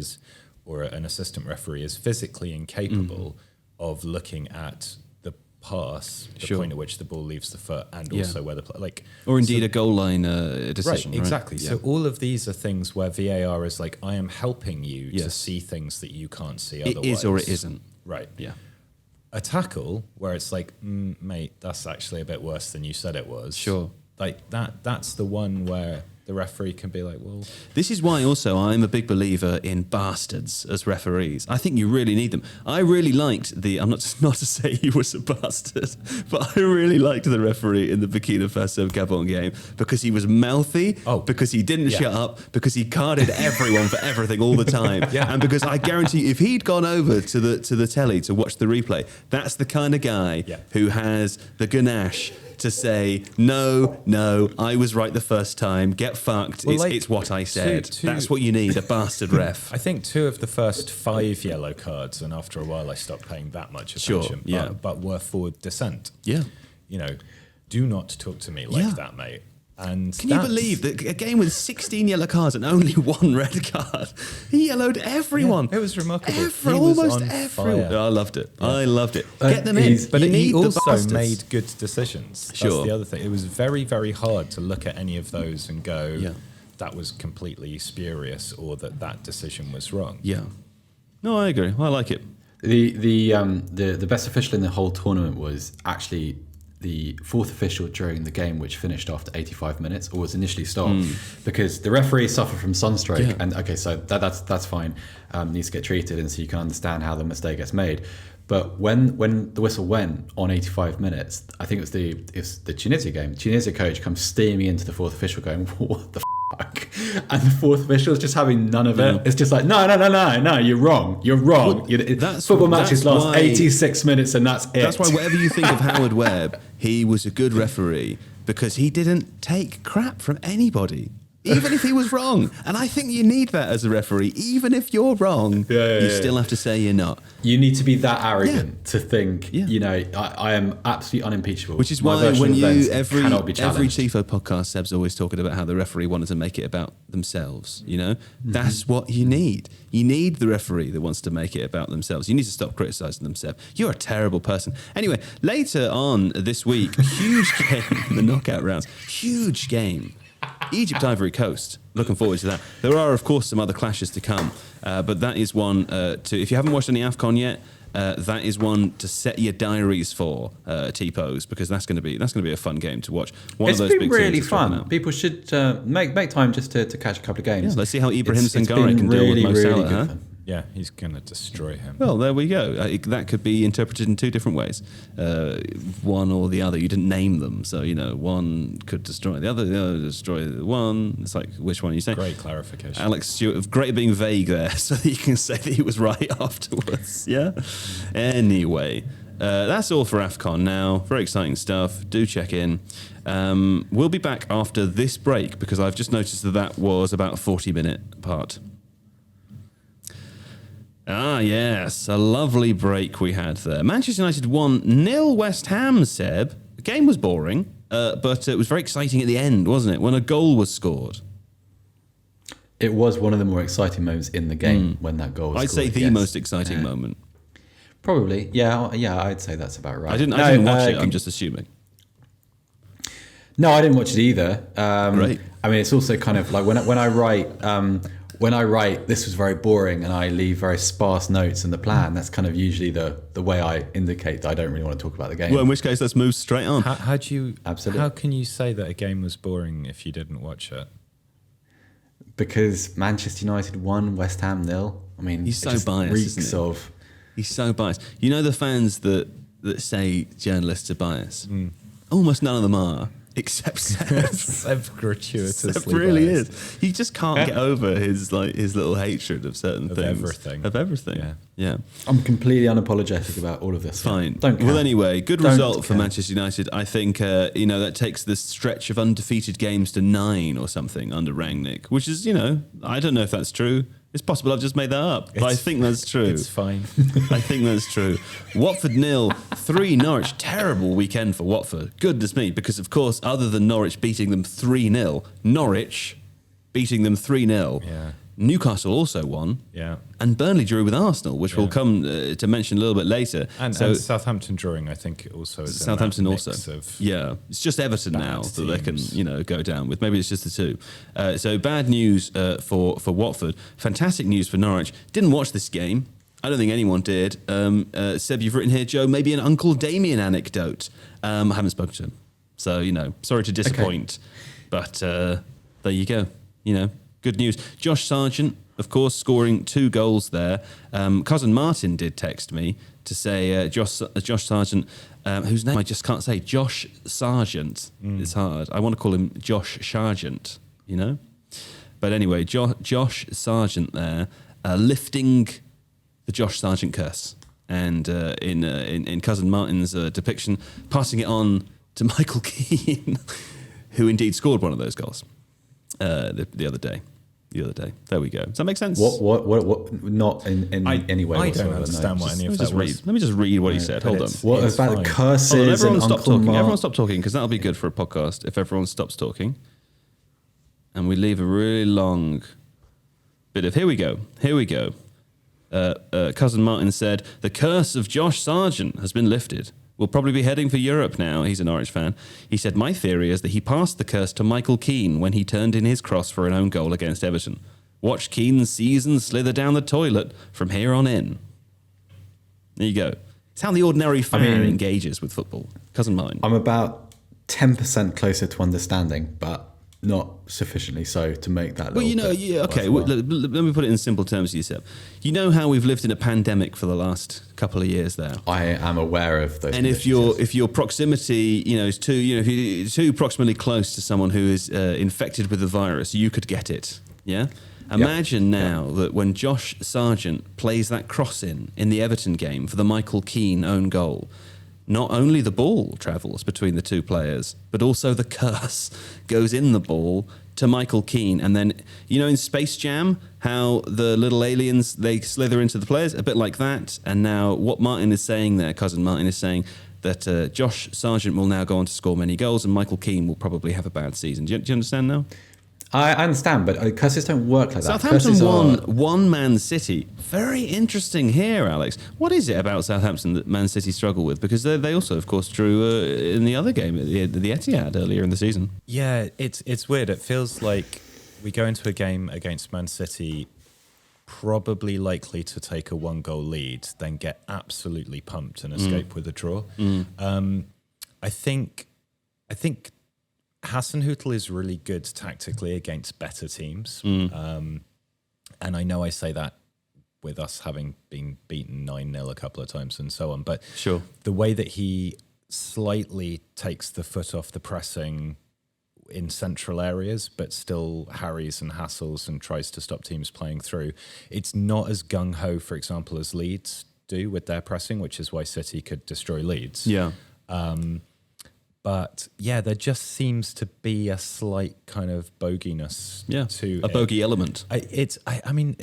or an assistant referee is physically incapable of looking at pass, the point at which the ball leaves the foot, and also where or indeed a goal line decision. Right, exactly. So all of these are things where VAR is like, I am helping you to see things that you can't see otherwise. It is or it isn't. Right. Yeah. A tackle where it's like, mate, that's actually a bit worse than you said it was. Sure. Like that's the one where the referee can be like, well... This is why also I'm a big believer in bastards as referees. I think you really need them. I really liked I'm not to say he was a bastard, but I really liked the referee in the Burkina Faso and Gabon game because he was mouthy, because he didn't shut up, because he carded everyone for everything all the time, and because I guarantee you, if he'd gone over to the telly to watch the replay, that's the kind of guy who has the ganache to say, no, I was right the first time, get fucked, it's what I said. That's what you need, a bastard ref. I think 2 of the first 5 yellow cards, and after a while I stopped paying that much attention, but were for dissent. Yeah. You know, do not talk to me like that, mate. And can you believe that a game with 16 yellow cards and only 1 red card? He yellowed everyone. It was remarkable. Almost everyone. I loved it. I loved it. Get them in. But he also the made good decisions. That's the other thing. It was very, very hard to look at any of those and go, that was completely spurious, or that decision was wrong. Yeah. No, I agree. I like it. The best official in the whole tournament was actually the 4th official during the game, which finished after 85 minutes, or was initially stopped, because the referee suffered from sunstroke, and so that's fine, needs to get treated, and so you can understand how the mistake gets made. But when the whistle went on 85 minutes, I think it was the Tunisia game. Tunisia coach comes steaming into the 4th official, going, "What the fuck?" And the 4th official is just having none of it. It's just like, no, you're wrong. Well, football matches last 86 minutes, and that's it. That's why whatever you think of Howard Webb, he was a good referee because he didn't take crap from anybody. Even if he was wrong. And I think you need that as a referee. Even if you're wrong, you still have to say you're not. You need to be that arrogant to think, I am absolutely unimpeachable. Which is why when every Tifo podcast, Seb's always talking about how the referee wanted to make it about themselves, That's what you need. You need the referee that wants to make it about themselves. You need to stop criticising them, Seb. You're a terrible person. Anyway, later on this week, huge game in the knockout rounds. Huge game. Egypt, Ivory Coast. Looking forward to that. There are, of course, some other clashes to come, but that is one if you haven't watched any AFCON yet, that is one to set your diaries for, T-Pose, because that's going to be a fun game to watch. It's been really fun. People should make time just to catch a couple of games. Yeah, let's see how Ibrahim Sangare can deal with Mo Salah. Huh? Yeah, he's going to destroy him. Well, there we go. That could be interpreted in 2 different ways. One or the other. You didn't name them. So, one could destroy the other destroy the one. It's like, which one are you saying? Great clarification. Alex Stewart, great at being vague there so that you can say that he was right afterwards. Yeah? Anyway, that's all for AFCON now. Very exciting stuff. Do check in. We'll be back after this break because I've just noticed that was about a 40-minute part. Ah, yes, a lovely break we had there. Manchester United 1-0 West Ham, Seb. The game was boring, but it was very exciting at the end, wasn't it, when a goal was scored? It was one of the more exciting moments in the game when that goal was I'd scored. say the most exciting moment. Probably, yeah, I'd say that's about right. I didn't watch it, I'm just assuming. No, I didn't watch it either. Right. I mean, it's also kind of like when I write, this was very boring, and I leave very sparse notes in the plan, that's kind of usually the way I indicate that I don't really want to talk about the game. Well, in which case, let's move straight on. How can you say that a game was boring if you didn't watch it? Because Manchester United won, West Ham 0. I mean, he's so biased, isn't he? He's so biased. You know the fans that say journalists are biased? Almost none of them are. Except Seb gratuitously Seb really biased. Is. He just can't get over his little hatred of certain things. Of everything. Yeah. I'm completely unapologetic about all of this. Fine. Don't care. Well, anyway, good result for Manchester United. I think that takes the stretch of undefeated games to 9 or something under Rangnick, which is I don't know if that's true. It's possible I've just made that up, but I think that's true. It's fine. I think that's true. Watford 0, 3 Norwich. Terrible weekend for Watford. Goodness me, because of course, other than Norwich beating them 3-0, Norwich beating them 3-0. Yeah. Newcastle also won. Yeah. And Burnley drew with Arsenal, which we'll come to mention a little bit later. And Southampton drawing, I think, also is Southampton also. It's just Everton now teams. that they can, go down with. Maybe it's just the 2. So bad news for Watford. Fantastic news for Norwich. Didn't watch this game. I don't think anyone did. Seb, you've written here, Joe, maybe an Uncle Damien anecdote. I haven't spoken to him. So, sorry to disappoint. Okay. But there you go. Good news. Josh Sargent, of course, scoring 2 goals there. Cousin Martin did text me to say Josh Sargent, whose name I just can't say. Josh Sargent. It's hard. I want to call him Josh Sargent, But anyway, Josh Sargent there, lifting the Josh Sargent curse. And in Cousin Martin's depiction, passing it on to Michael Keane, who indeed scored one of those goals the other day. There we go. Does that make sense? What not in any way. I don't understand what any of that was. Let me just read what he said. Hold on. What about curses? Everyone stop talking. Everyone stop talking, because that'll be good for a podcast if everyone stops talking. And we leave a really long bit of, here we go. Cousin Martin said, the curse of Josh Sargent has been lifted. We'll probably be heading for Europe now. He's a Norwich fan. He said, my theory is that he passed the curse to Michael Keane when he turned in his cross for an own goal against Everton. Watch Keane's season slither down the toilet from here on in. There you go. It's how the ordinary fan engages with football. Cousin Martin. I'm about 10% closer to understanding, but not sufficiently so to make that. Well, okay. Let me put it in simple terms to yourself. You know how we've lived in a pandemic for the last couple of years there. I am aware of those. And if your proximity, is too, if you're too proximally close to someone who is infected with the virus, you could get it. Yeah. Imagine now that when Josh Sargent plays that cross in the Everton game for the Michael Keane own goal, not only the ball travels between the two players, but also the curse goes in the ball to Michael Keane. And then, in Space Jam, how the little aliens, they slither into the players, a bit like that. And now what Martin is saying there, Cousin Martin is saying that Josh Sargent will now go on to score many goals and Michael Keane will probably have a bad season. Do you understand now? I understand, but curses don't work like that. Southampton won Man City. Very interesting here, Alex. What is it about Southampton that Man City struggle with? Because they also, of course, drew in the other game, the Etihad, earlier in the season. Yeah, it's weird. It feels like we go into a game against Man City probably likely to take a 1-goal lead, then get absolutely pumped and escape with a draw. I think Hasenhüttl is really good tactically against better teams. And I know I say that with us having been beaten 9-0 a couple of times and so on. But sure, the way that he slightly takes the foot off the pressing in central areas, but still harries and hassles and tries to stop teams playing through. It's not as gung-ho, for example, as Leeds do with their pressing, which is why City could destroy Leeds. Yeah. But yeah, there just seems to be a slight kind of boginess to a bogey element. I mean,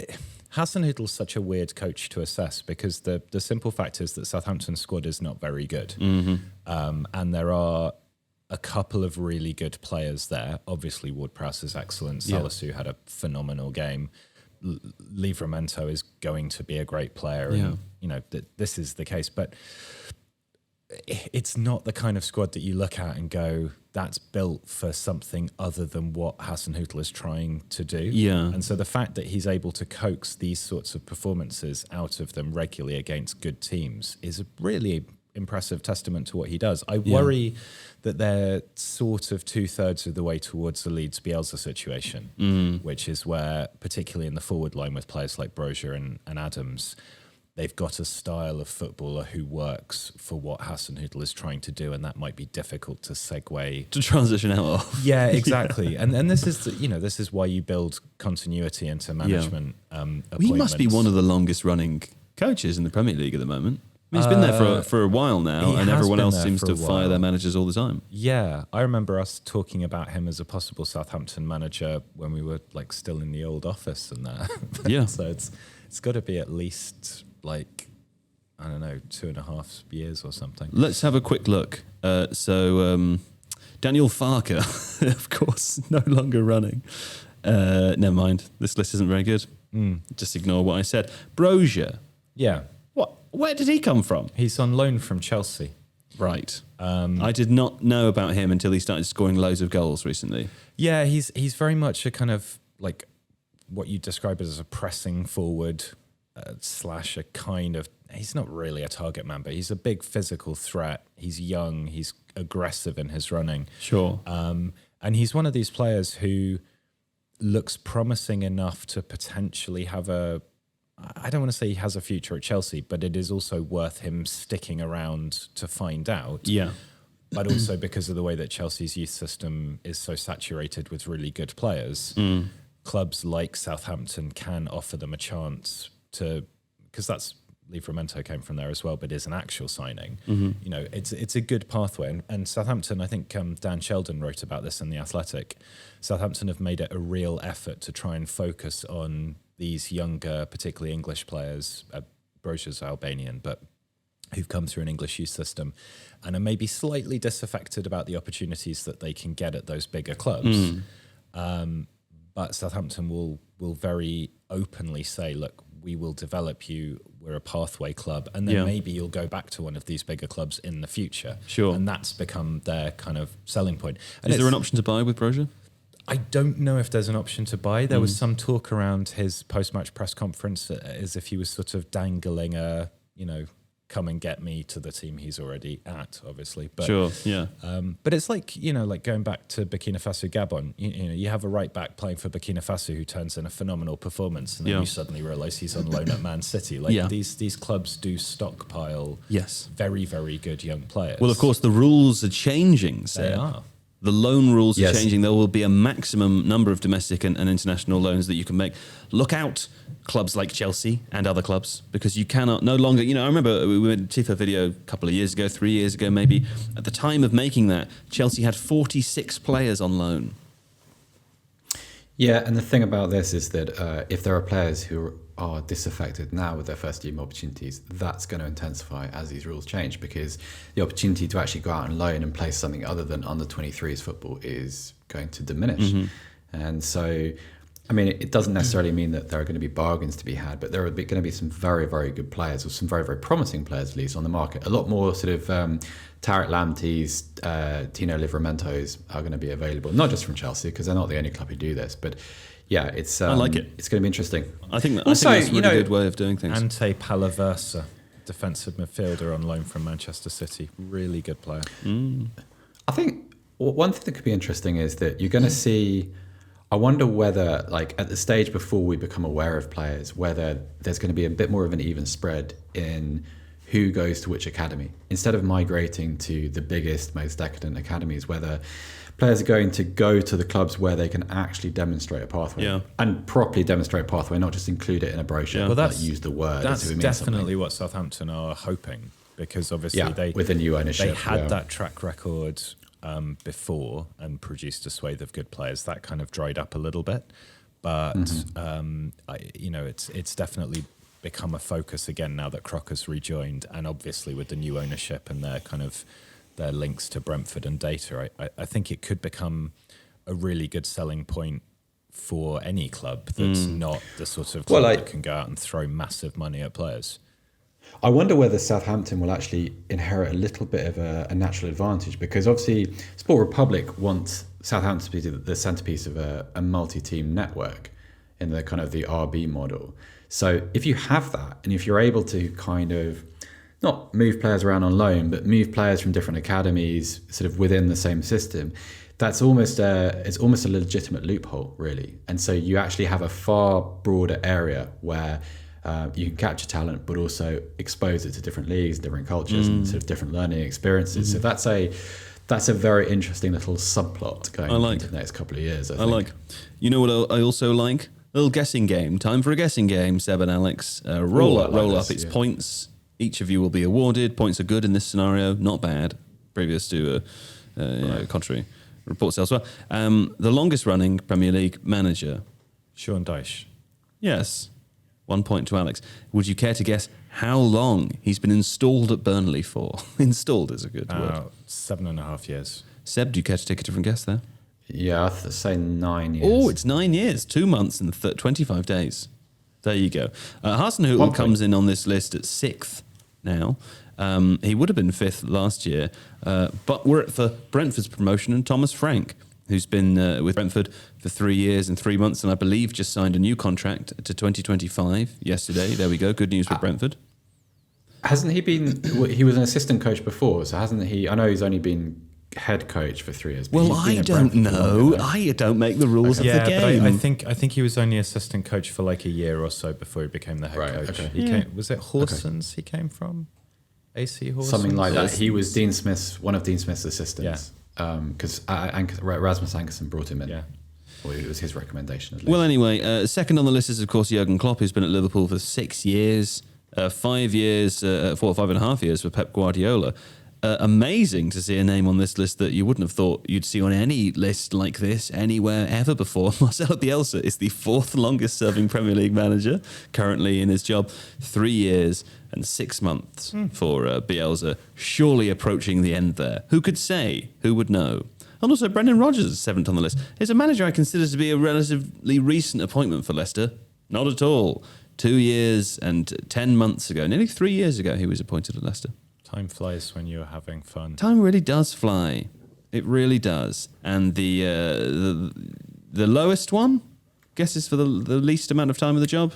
Hasenhüttl's such a weird coach to assess because the simple fact is that Southampton's squad is not very good. And there are a couple of really good players there. Obviously, Ward-Prowse is excellent. Salisu had a phenomenal game. Livramento is going to be a great player. And, this is the case. But it's not the kind of squad that you look at and go, that's built for something other than what Hasenhüttl is trying to do. Yeah. And so the fact that he's able to coax these sorts of performances out of them regularly against good teams is a really impressive testament to what he does. I worry that they're sort of 2/3 of the way towards the Leeds Bielsa situation, which is where, particularly in the forward line with players like Brozier and Adams, they've got a style of footballer who works for what Hasenhüttl is trying to do, and that might be difficult to segue to transition out of. Yeah, exactly. And this is this is why you build continuity into management. He must be one of the longest running coaches in the Premier League at the moment. I mean, he's been there for a while now, and everyone else seems to fire their managers all the time. Yeah, I remember us talking about him as a possible Southampton manager when we were still in the old office and that. Yeah. So it's got to be at least 2.5 years or something. Let's have a quick look. Daniel Farker, of course, no longer running. Never mind. This list isn't very good. Just ignore what I said. Brozier. Yeah. Where did he come from? He's on loan from Chelsea. Right. I did not know about him until he started scoring loads of goals recently. Yeah, he's very much a kind of what you describe as a pressing forward slash a kind of, he's not really a target man, but he's a big physical threat. He's young. He's aggressive in his running. Sure. And he's one of these players who looks promising enough to potentially have I don't want to say he has a future at Chelsea, but it is also worth him sticking around to find out. Yeah. But also because of the way that Chelsea's youth system is so saturated with really good players, clubs like Southampton can offer them a chance to, because that's Livramento came from there as well, but is an actual signing. You know, it's a good pathway. And Southampton, I think Dan Sheldon wrote about this in The Athletic. Southampton have made it a real effort to try and focus on these younger, particularly English players. Broja's Albanian, but who've come through an English youth system and are maybe slightly disaffected about the opportunities that they can get at those bigger clubs. But Southampton will very openly say, look, we will develop you. We're a pathway club. And then maybe you'll go back to one of these bigger clubs in the future. Sure. And that's become their kind of selling point. And is there an option to buy with Broja? I don't know if there's an option to buy. There was some talk around his post-match press conference as if he was sort of dangling a, come and get me to the team he's already at, obviously. But, sure, yeah. But it's like, like going back to Burkina Faso, Gabon. You have a right back playing for Burkina Faso who turns in a phenomenal performance, and then you suddenly realise he's on loan at Man City. These clubs do stockpile very, very good young players. Well, of course, the rules are changing, Seb. They are. The loan rules are changing. There will be a maximum number of domestic and international loans that you can make. Look out, clubs like Chelsea and other clubs, because you cannot no longer, I remember we made a Tifo video a couple of years ago, 3 years ago maybe. At the time of making that, Chelsea had 46 players on loan. Yeah, and the thing about this is that if there are players who are disaffected now with their first team opportunities, that's going to intensify as these rules change, because the opportunity to actually go out on loan and play something other than under 23s football is going to diminish. And so, I mean, it doesn't necessarily mean that there are going to be bargains to be had, but there are going to be some very, very good players, or some very, very promising players at least on the market. A lot more sort of Tarek Lampteys, Tino Livramentos are going to be available, not just from Chelsea, because they're not the only club who do this, but yeah, I like it. It's going to be interesting. I think that's a really good way of doing things. Ante Palaversa, defensive midfielder on loan from Manchester City. Really good player. I think one thing that could be interesting is that you're going to see, I wonder whether, like at the stage before we become aware of players, whether there's going to be a bit more of an even spread in who goes to which academy. Instead of migrating to the biggest, most decadent academies, whether players are going to go to the clubs where they can actually demonstrate a pathway and properly demonstrate a pathway, not just include it in a brochure, but use the word. That's definitely what Southampton are hoping, because obviously they, with the new ownership, they had that track record before and produced a swathe of good players. That kind of dried up a little bit, but it's definitely become a focus again now that Crocker's rejoined, and obviously with the new ownership and their kind of their links to Brentford and data, I think it could become a really good selling point for any club that's not the sort of club that can go out and throw massive money at players. I wonder whether Southampton will actually inherit a little bit of a natural advantage, because obviously Sport Republic wants Southampton to be the centerpiece of a multi-team network in the kind of the RB model. So if you have that, and if you're able to kind of not move players around on loan, but move players from different academies sort of within the same system, it's almost a legitimate loophole, really. And so you actually have a far broader area where you can capture talent, but also expose it to different leagues, different cultures, and sort of different learning experiences. So that's a very interesting little subplot going into the next couple of years, I think. You know what I also like? A little guessing game. Time for a guessing game, Seb and Alex. Roll up its points. Each of you will be awarded. Points are good in this scenario, not bad, previous to contrary reports elsewhere. The longest running Premier League manager. Sean Dyche. Yes. 1 point to Alex. Would you care to guess how long he's been installed at Burnley for? Installed is a good word. 7.5 years. Seb, do you care to take a different guess there? Yeah, I'd say 9 years. Oh, it's 9 years, 2 months and 25 days. There you go. Hasenhüttl comes in on this list at 6th now. He would have been 5th last year, but we're at for Brentford's promotion and Thomas Frank, who's been with Brentford for 3 years and 3 months, and I believe just signed a new contract to 2025 yesterday. There we go. Good news with Brentford. Hasn't he been... He was an assistant coach before, so hasn't he... I know he's only been head coach for 3 years. Well, I don't know. I don't make the rules of the game. But I think he was only assistant coach for like a year or so before he became the head coach. Okay. Was it Horsens he came from? AC Horsens? Something like that. He was one of Dean Smith's assistants. Because Rasmus Ankersen brought him in. Yeah. Well, it was his recommendation, at least. Well, anyway, second on the list is, of course, Jurgen Klopp, who's been at Liverpool for 6 years, 5 years, 5.5 years for Pep Guardiola. Amazing to see a name on this list that you wouldn't have thought you'd see on any list like this anywhere ever before. Marcelo Bielsa is the 4th longest serving Premier League manager currently in his job. 3 years and 6 months for Bielsa, surely approaching the end there. Who could say? Who would know? And also Brendan Rodgers is 7th on the list. He's a manager I consider to be a relatively recent appointment for Leicester. Not at all. 2 years and 10 months ago, nearly 3 years ago, he was appointed at Leicester. Time flies when you're having fun. Time really does fly. It really does. And the lowest one, guesses for the least amount of time of the job?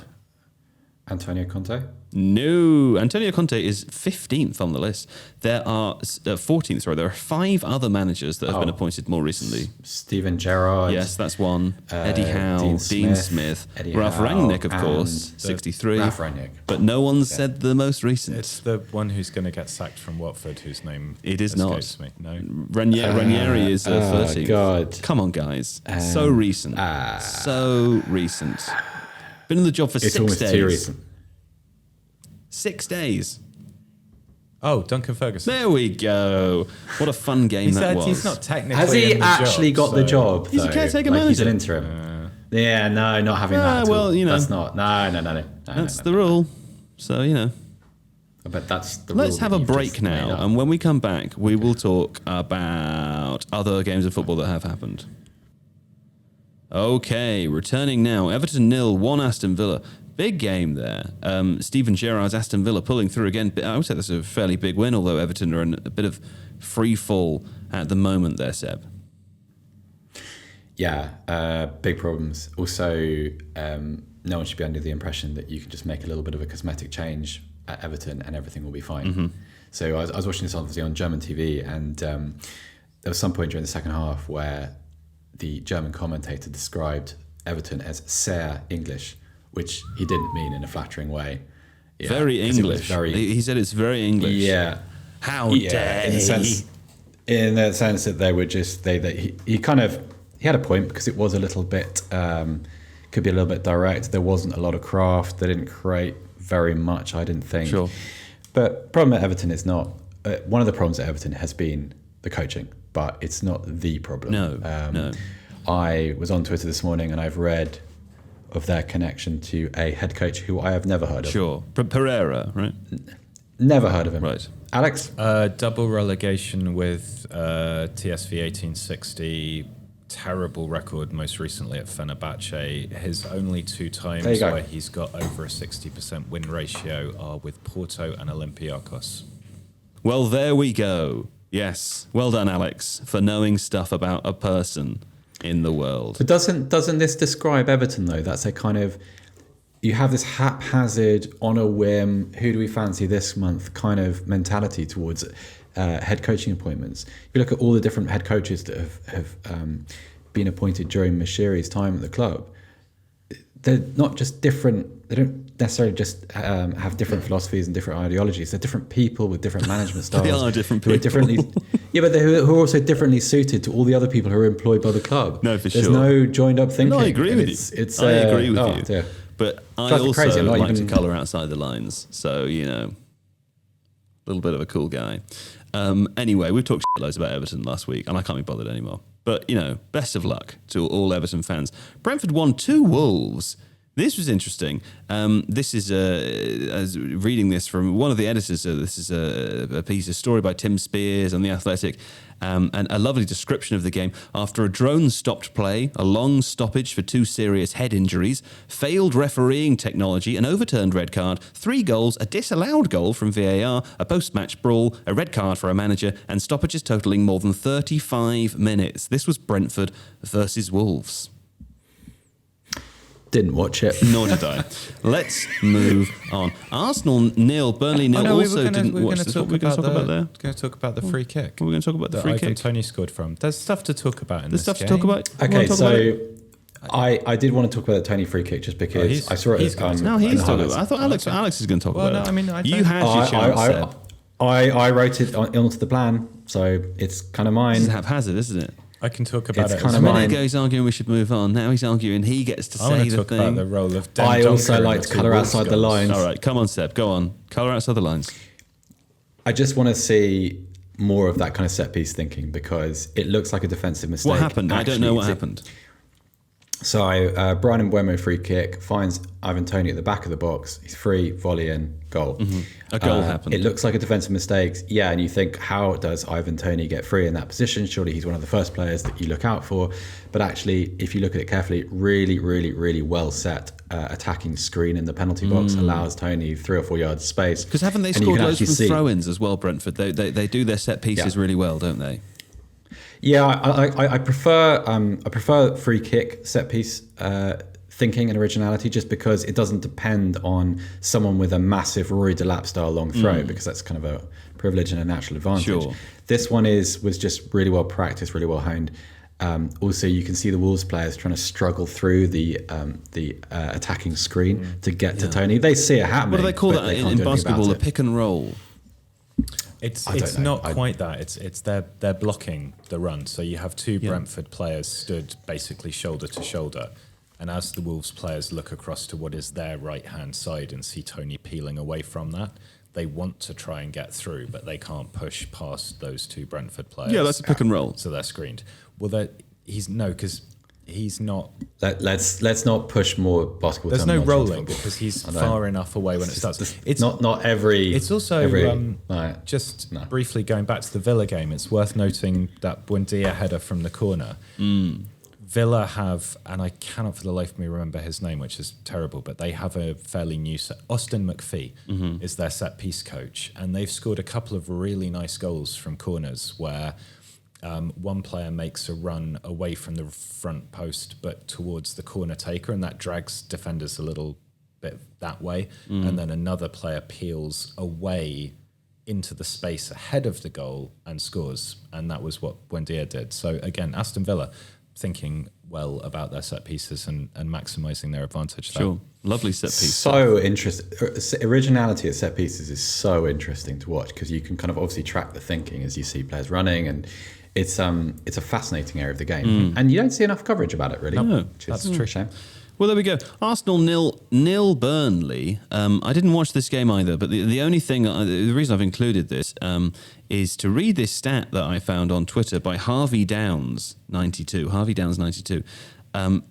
Antonio Conte? No, Antonio Conte is 15th on the list. There are 14th. Sorry, there are 5 other managers that have been appointed more recently. Steven Gerrard. Yes, that's one. Eddie Howe, Dean Smith, Ralph Rangnick, of course, 63. Ralph Rangnick. But no one's said the most recent. It's the one who's going to get sacked from Watford, whose name it is escapes not. Me. No, Ranieri is 13th. God, come on, guys, so recent, so recent. Been in the job for 6 days. It's almost too recent. 6 days. Oh, Duncan Ferguson. There we go. What a fun game that was. He's not technically. Has he actually got the job? He's a caretaker manager. He's an interim. Yeah, no, not having that. At well, all. you know, that's not. No. That's the rule. So you know. But that's the. Let's have a break now, and when we come back, we will talk about other games of football that have happened. Okay, returning now. Everton 0-1 Aston Villa. Big game there. Steven Gerrard's Aston Villa pulling through again. I would say that's a fairly big win, although Everton are in a bit of free fall at the moment there, Seb. Yeah, big problems. Also, no one should be under the impression that you can just make a little bit of a cosmetic change at Everton and everything will be fine. Mm-hmm. So I was watching this obviously on German TV, and there was some point during the second half where the German commentator described Everton as sehr English, which he didn't mean in a flattering way. Yeah, very English. He said it's very English. Yeah. How dare he? In the sense that they were just he had a point, because it was a little bit could be a little bit direct. There wasn't a lot of craft. They didn't create very much, I didn't think. Sure. But problem at Everton is not one of the problems at Everton has been the coaching, but it's not the problem. No. I was on Twitter this morning and I've read of their connection to a head coach who I have never heard of. Sure. Pereira, right? Never heard of him. Right. Alex? Double relegation with TSV 1860. Terrible record most recently at Fenerbahce. His only 2 times where he's got over a 60% win ratio are with Porto and Olympiacos. Well, there we go. Yes. Well done, Alex, for knowing stuff about a person in the world. But doesn't this describe Everton, though? That's a kind of, you have this haphazard, on a whim, who do we fancy this month kind of mentality towards head coaching appointments. If you look at all the different head coaches that have been appointed during Mashiri's time at the club, they're not just different. They don't necessarily just have different philosophies and different ideologies. They're different people with different management styles. They are different people. But who are also differently suited to all the other people who are employed by the club. No, for There's no joined up thinking. No, I agree with you. I agree with you. Yeah. But I also like to colour outside the lines. So, you know, a little bit of a cool guy. Anyway, we've talked loads about Everton last week, and I can't be bothered anymore. But, you know, best of luck to all Everton fans. Brentford won 2 Wolves. This was interesting. This is, as reading this from one of the editors, this is a piece, a story by Tim Spears on The Athletic, and a lovely description of the game. After a drone stopped play, a long stoppage for 2 serious head injuries, failed refereeing technology, an overturned red card, 3 goals, a disallowed goal from VAR, a post-match brawl, a red card for a manager, and stoppages totalling more than 35 minutes. This was Brentford versus Wolves. Didn't watch it. Nor did I. Let's move on. Arsenal 0, Burnley 0. Didn't watch this. What are we going to talk about there? We're going to talk about the free kick. We're going to talk about the free kick. Tony scored from. There's stuff to talk about in There's this stuff game. to talk about. Okay, so I did want to talk about the Tony free kick just because I saw it. He's talking about it. I thought Alex is going to talk about it. I mean, you had your chance. I wrote it onto the plan, so it's kind of mine. It's haphazard, isn't it? I can talk about it. Kind a of minute ago he's arguing we should move on. Now he's arguing he gets to say the talk thing. About the role of I also like to colour outside the lines. All right, come on, Seb. Go on. Colour outside the lines. I just want to see more of that kind of set piece thinking because it looks like a defensive mistake. What happened? I don't know what happened. So Brian Mbeumo free kick finds Ivan Toney at the back of the box. He's free, volley in, goal. Mm-hmm. A goal happened. It looks like a defensive mistake. Yeah, and you think, how does Ivan Toney get free in that position? Surely he's one of the first players that you look out for. But actually, if you look at it carefully, really, really, really well set attacking screen in the penalty box allows Toney 3 or 4 yards space. Because haven't they scored loads from throw-ins as well, Brentford? They do their set pieces really well, don't they? Yeah, I prefer free kick set piece thinking and originality just because it doesn't depend on someone with a massive Rory Delap style long throw because that's kind of a privilege and a natural advantage. Sure. This one was just really well practiced, really well honed. Also, you can see the Wolves players trying to struggle through the attacking screen to get to Toney. They see it happening. What do they call that in basketball? A pick and roll. It's not quite that. It's they're blocking the run. So you have two Brentford players stood basically shoulder to shoulder, and as the Wolves players look across to what is their right hand side and see Toney peeling away from that, they want to try and get through, but they can't push past those two Brentford players. Yeah, that's a pick and roll. So they're screened. Well, because he's not. Let's not push more basketball. There's no rolling because he's far enough away when it starts. It's not every. It's also briefly going back to the Villa game. It's worth noting that Buendia header from the corner. Villa have, and I cannot for the life of me remember his name, which is terrible, but they have a fairly new Austin McPhee is their set piece coach, and they've scored a couple of really nice goals from corners where one player makes a run away from the front post but towards the corner taker, and that drags defenders a little bit that way, and then another player peels away into the space ahead of the goal and scores, and that was what Buendia did. So again, Aston Villa thinking well about their set pieces and maximising their advantage there. Sure. Lovely set piece. So interesting. Originality of set pieces is so interesting to watch because you can kind of obviously track the thinking as you see players running, and it's a fascinating area of the game. And you don't see enough coverage about it, really. No, that's true. Shame. Well, there we go. Arsenal 0 Burnley. I didn't watch this game either, but the only thing, the reason I've included this is to read this stat that I found on Twitter by Harvey Downs 92. Harvey Downs 92.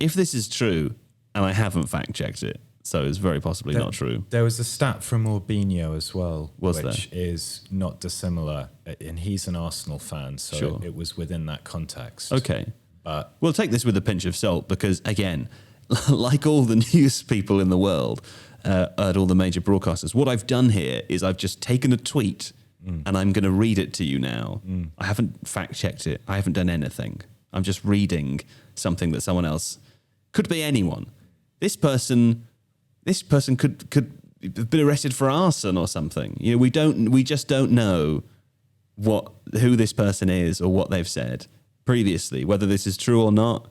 If this is true, and I haven't fact checked it, so it's very possibly not true. There was a stat from Orbinho as well, which is not dissimilar, and he's an Arsenal fan, so it was within that context. Okay, but we'll take this with a pinch of salt because again, like all the news people in the world, at all the major broadcasters, what I've done here is I've just taken a tweet and I'm going to read it to you now. I haven't fact checked it. I haven't done anything. I'm just reading something that someone else, could be anyone. This person could have been arrested for arson or something. You know, we just don't know who this person is or what they've said previously, whether this is true or not.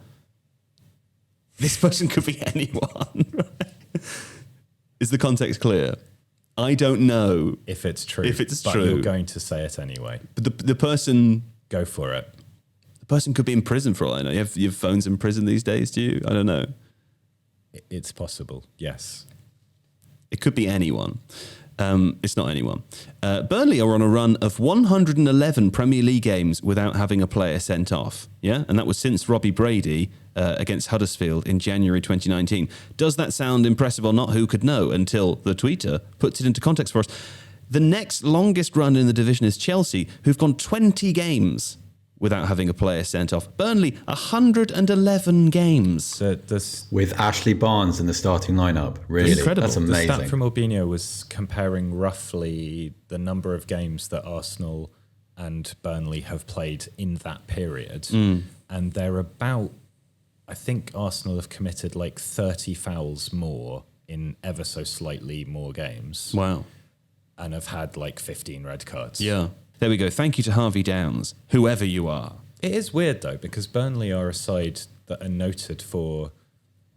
This person could be anyone. Right? Is the context clear? I don't know if it's true. But you're going to say it anyway. But the person, go for it. The person could be in prison for all I know. You have phones in prison these days, do you? I don't know. It's possible, yes. It could be anyone. It's not anyone. Burnley are on a run of 111 Premier League games without having a player sent off. Yeah, and that was since Robbie Brady against Huddersfield in January 2019. Does that sound impressive or not? Who could know until the tweeter puts it into context for us. The next longest run in the division is Chelsea, who've gone 20 games without having a player sent off. Burnley, 111 games. With Ashley Barnes in the starting lineup. Really, incredible. That's amazing. The stat from Orbinho was comparing roughly the number of games that Arsenal and Burnley have played in that period. And they're about I think Arsenal have committed like 30 fouls more in ever so slightly more games. Wow. And have had like 15 red cards. Yeah. There we go. Thank you to Harvey Downs, whoever you are. It is weird though, because Burnley are a side that are noted for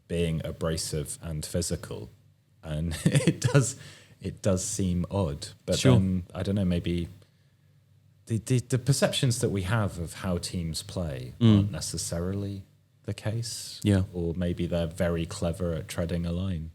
being abrasive and physical. And it does seem odd. But sure. then, I don't know, maybe the perceptions that we have of how teams play aren't necessarily the case. Yeah. Or maybe they're very clever at treading a line.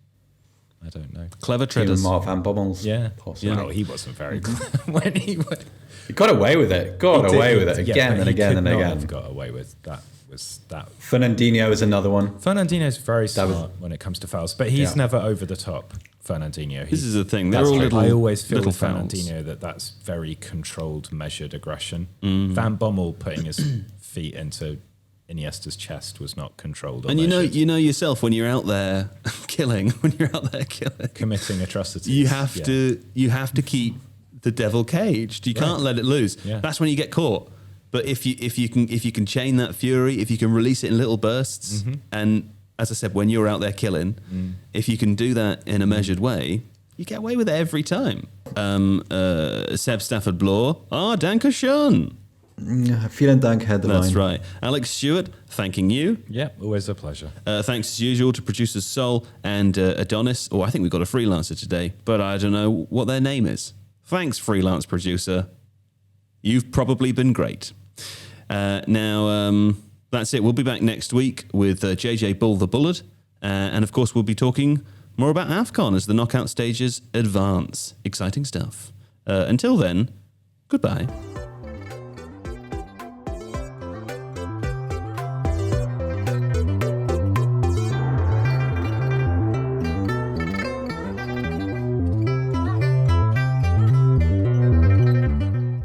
I don't know. Clever treaders. Even Mark Van Bommels. Yeah. Possibly. Well, he wasn't very clever when he went. He got away with it. Got away with it again and again and again. Have got away with that. Was that Fernandinho is another one. Fernandinho's very smart when it comes to fouls, but he's never over the top. Fernandinho. This is the thing. They're all little. I always feel little with Fernandinho that's very controlled, measured aggression. Mm. Van Bommel putting his feet into Iniesta's chest was not controlled. Or And measured. you know yourself when you're out there killing, Committing atrocities. you have to keep the devil caged. You can't let it loose. Yeah. That's when you get caught. But if you can chain that fury, if you can release it in little bursts, and as I said, when you're out there killing, if you can do that in a measured way, you get away with it every time. Seb Stafford Bloor, danke schön. Vielen Dank, Herr Devine. That's right. Alex Stewart, thanking you. Yeah, always a pleasure. Thanks as usual to producers Sol and Adonis. I think we've got a freelancer today, but I don't know what their name is. Thanks, freelance producer. You've probably been great. Now, that's it. We'll be back next week with JJ Bull the Bullet. And of course, we'll be talking more about AFCON as the knockout stages advance. Exciting stuff. Until then, goodbye.